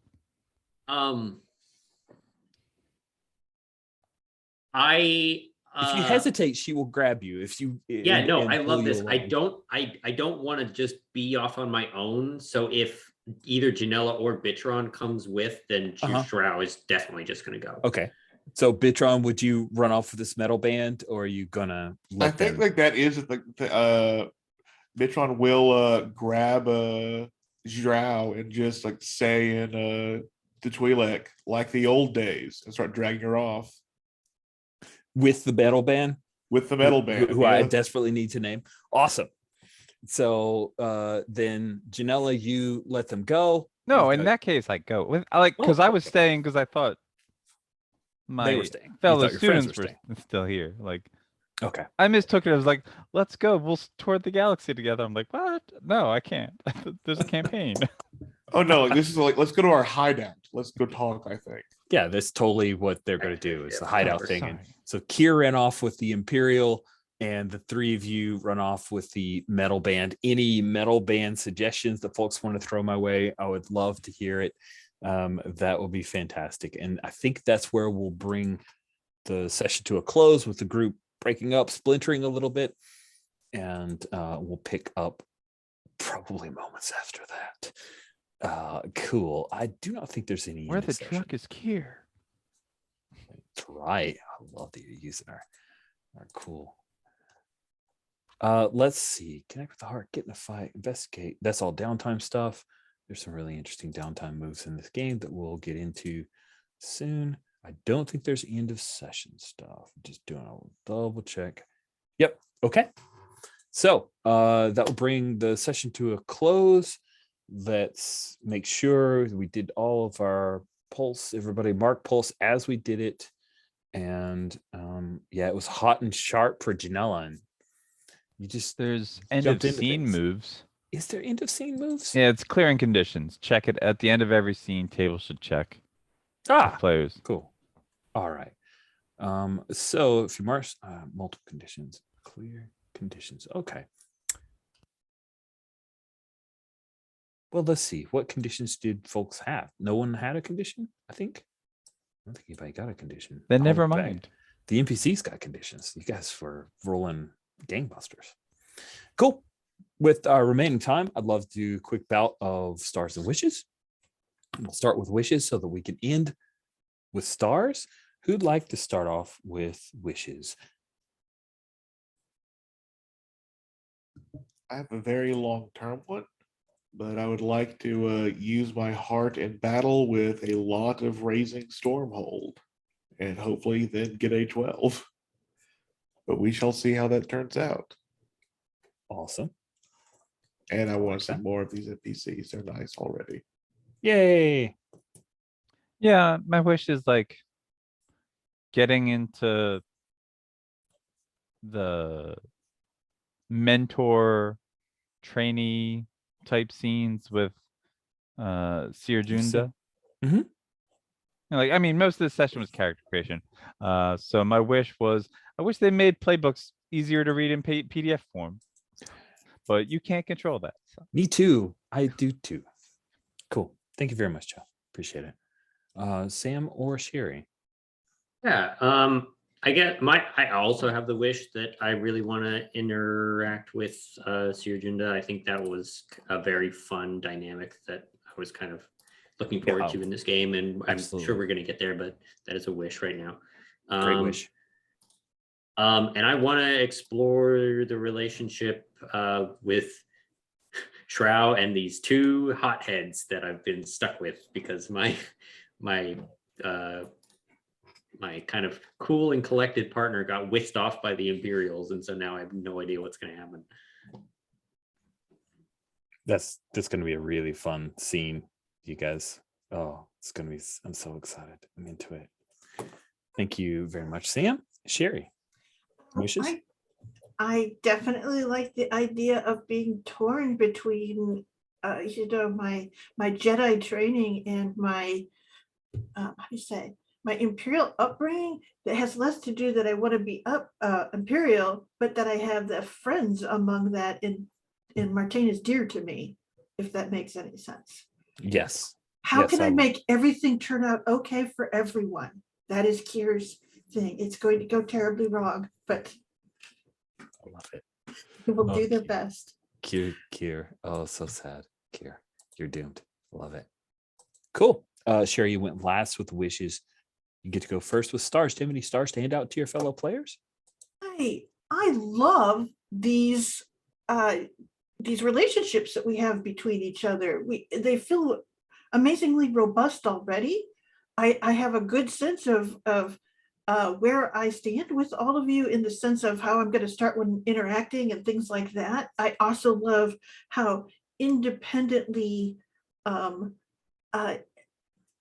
I If you hesitate, she will grab you. If you yeah, no, and I pull love you this. along. I don't want to just be off on my own. So if either Janella or Bitron comes with, then Shroud is definitely just gonna go. Okay. So Bitron, would you run off with this metal band, or are you gonna let I think them? like that is like Bitron will grab Zhao and just like say in the Twi'lek like the old days and start dragging her off With the metal band? with the metal band, who I desperately need to name. Awesome. So then Janella, you let them go. no, You've in got- that case, I go with because Oh, I was okay. staying because I thought They my were staying. You fellow thought your friends students were were staying. still here. Like Okay. I mistook it as like, let's go, we'll tour the galaxy together. I'm like, what? No, I can't. There's a campaign. Oh no, like this is like let's go to our hideout. Let's go talk, I think. Yeah, that's totally what they're going to do. Is the hideout Oh, thing. And sorry. so Cere ran off with the Imperial, and the three of you run off with the metal band. Any metal band suggestions that folks want to throw my way, I would love to hear it. That would be fantastic. And I think that's where we'll bring the session to a close, with the group breaking up, splintering a little bit, and we'll pick up probably moments after that. Cool. I do not think there's any. Where the truck is here. That's right. I love that you're using our cool. Let's see. Connect with the heart, get in a fight, investigate. That's all downtime stuff. There's some really interesting downtime moves in this game that we'll get into soon. I don't think there's end of session stuff. Just doing a double check. Yep. Okay. So that will bring the session to a close. Let's make sure we did all of our pulse. Everybody mark pulse as we did it. And yeah, it was hot and sharp for Janella. And you just There's end jumped of into scene things. moves. Is there end of scene moves? Yeah, it's clearing conditions. Check it at the end of every scene. Table should check. Ah, Players. cool. All right. So if you mark multiple conditions, clear conditions. Okay. Well, let's see. What conditions did folks have? No one had a condition, I think. I don't think anybody got a condition. Then I'll never look back. mind. The NPCs got conditions. You guys were rolling gangbusters. Cool. With our remaining time, I'd love to do a quick bout of stars and wishes. We'll start with wishes so that we can end with stars. Who'd like to start off with wishes? I have a very long-term one, but I would like to use my heart in battle with a lot of raising Stormhold, and hopefully then get a 12. but we shall see how that turns out. Awesome. And I want to see Okay. more of these NPCs. They're nice already. Yay. Yeah, my wish is like getting into the mentor trainee type scenes with Cere Junda. Mhm. Like, I mean, most of the session was character creation. So my wish was, I wish they made playbooks easier to read in PDF form, but you can't control that. So. Me too. I do too. Cool. Thank you very much, Joe. Appreciate it. Sam or Sherry? Yeah. I also have the wish that I really want to interact with Cere Junda. I think that was a very fun dynamic that I was kind of looking forward to in this game, and I'm sure we're going to get there, but that is a wish right now. Great wish. And I want to explore the relationship with Shrow and these two hotheads that I've been stuck with because my kind of cool and collected partner got whisked off by the Imperials, and so now I have no idea what's going to happen. That's going to be a really fun scene, you guys. Oh, it's going to be, I'm so excited. I'm into it. Thank you very much, Sam. Sherry, wishes? I definitely like the idea of being torn between, my Jedi training and my, how do you say, my Imperial upbringing that has less to do that I want to be Imperial, but that I have the friends among that in Martine is dear to me, if that makes any sense. Yes. How can I make everything turn out okay for everyone? That is Cere's thing. It's going to go terribly wrong, but I love it. they will do their best. Cere. Oh, so sad. Cere, you're doomed. Love it. Cool. Sherry, you went last with wishes. You get to go first with stars. Do you have any stars to hand out to your fellow players? I love these relationships that we have between each other. They feel amazingly robust already. I have a good sense of where I stand with all of you in the sense of how I'm going to start when interacting and things like that. I also love how independently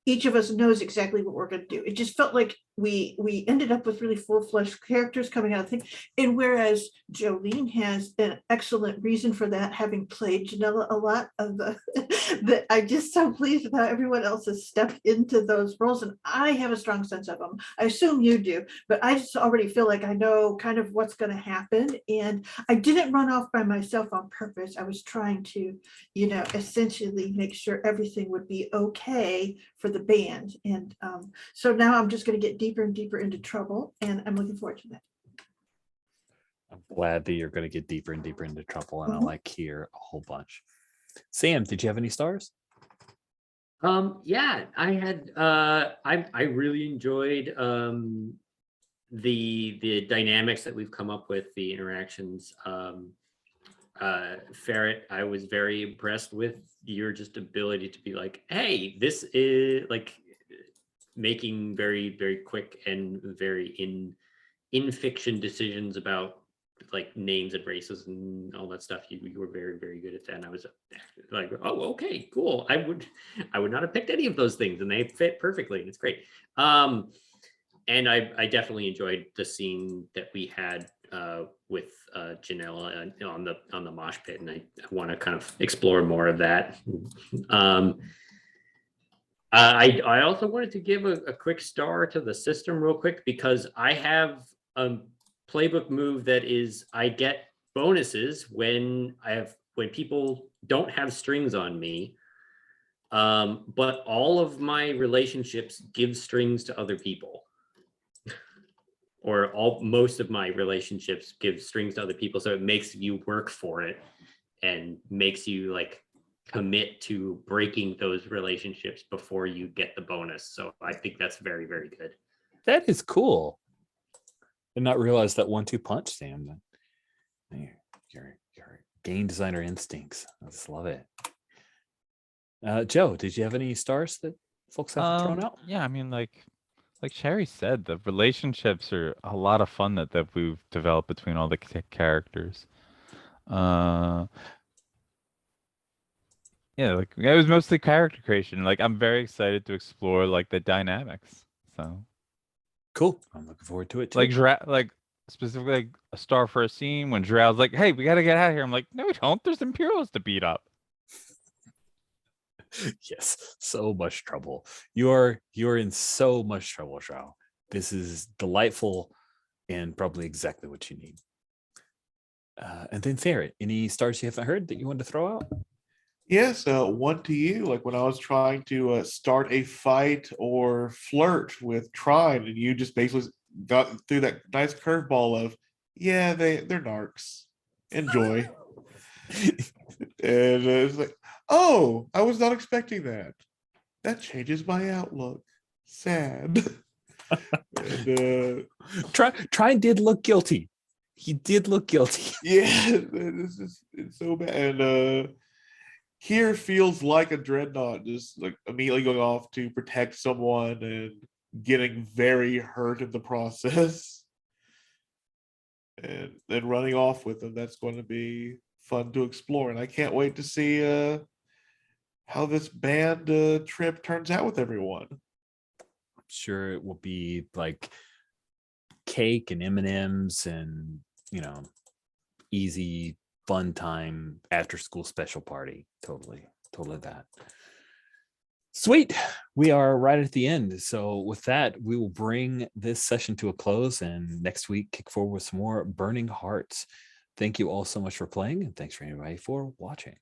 each of us knows exactly what we're going to do. It just felt like we ended up with really full-fledged characters coming out of things. And whereas Jaleen has an excellent reason for that, having played Janella a lot of that I'm just so pleased with how everyone else has stepped into those roles. And I have a strong sense of them. I assume you do, but I just already feel like I know kind of what's going to happen. And I didn't run off by myself on purpose. I was trying to, essentially make sure everything would be okay for the band. And so now I'm just going to get deeper and deeper into trouble, and I'm looking forward to that. I'm glad that you're going to get deeper and deeper into trouble, and I like Cere a whole bunch. Sam, did you have any stars? Yeah, I had I really enjoyed the dynamics that we've come up with, the interactions. Ferret, I was very impressed with your just ability to be like, hey, this is like making very, very quick and very in fiction decisions about like names and races and all that stuff. You were very, very good at that. And I was like, oh, okay, cool. I would not have picked any of those things, and they fit perfectly. It's great. And I definitely enjoyed the scene that we had with Janella on the mosh pit, and I want to kind of explore more of that. I also wanted to give a quick star to the system real quick, because I have a playbook move that is I get bonuses when people don't have strings on me, but all of my relationships give strings to other people. Or most of my relationships give strings to other people, so it makes you work for it and makes you like commit to breaking those relationships before you get the bonus. So I think that's very, very good. That is cool. Did not realize that 1-2 punch, Sam. Your game designer instincts. I just love it. Joe, did you have any stars that folks have thrown out? Yeah, I mean, like like Sherry said, the relationships are a lot of fun that we've developed between all the characters. Uh, yeah, like it was mostly character creation. Like I'm very excited to explore like the dynamics. So Cool. I'm looking forward to it too. like like specifically like a star for a scene when Droud's like, "Hey, we gotta get out of here." I'm like, "No, we don't. There's Imperials to beat up." Yes, so much trouble. You're in so much trouble, Shrow. This is delightful and probably exactly what you need. And then Ferret, any stars you haven't heard that you want to throw out? Yes, one to you. Like when I was trying to start a fight or flirt with Trine, and you just basically got through that nice curveball of, yeah, they're narcs. Enjoy. And it's like, oh, I was not expecting that. That changes my outlook. Sad. And Trine did look guilty. He did look guilty. yeah, it's so bad. And here feels like a dreadnought, just like immediately going off to protect someone and getting very hurt in the process. And then running off with them. That's going to be fun to explore. And I can't wait to see how this band trip turns out with everyone. I'm sure it will be like cake and M&Ms and, easy fun time after school special party. Totally that. Sweet. We are right at the end. So with that, we will bring this session to a close, and next week kick forward with some more Burning Hearts. Thank you all so much for playing, and thanks for anybody for watching.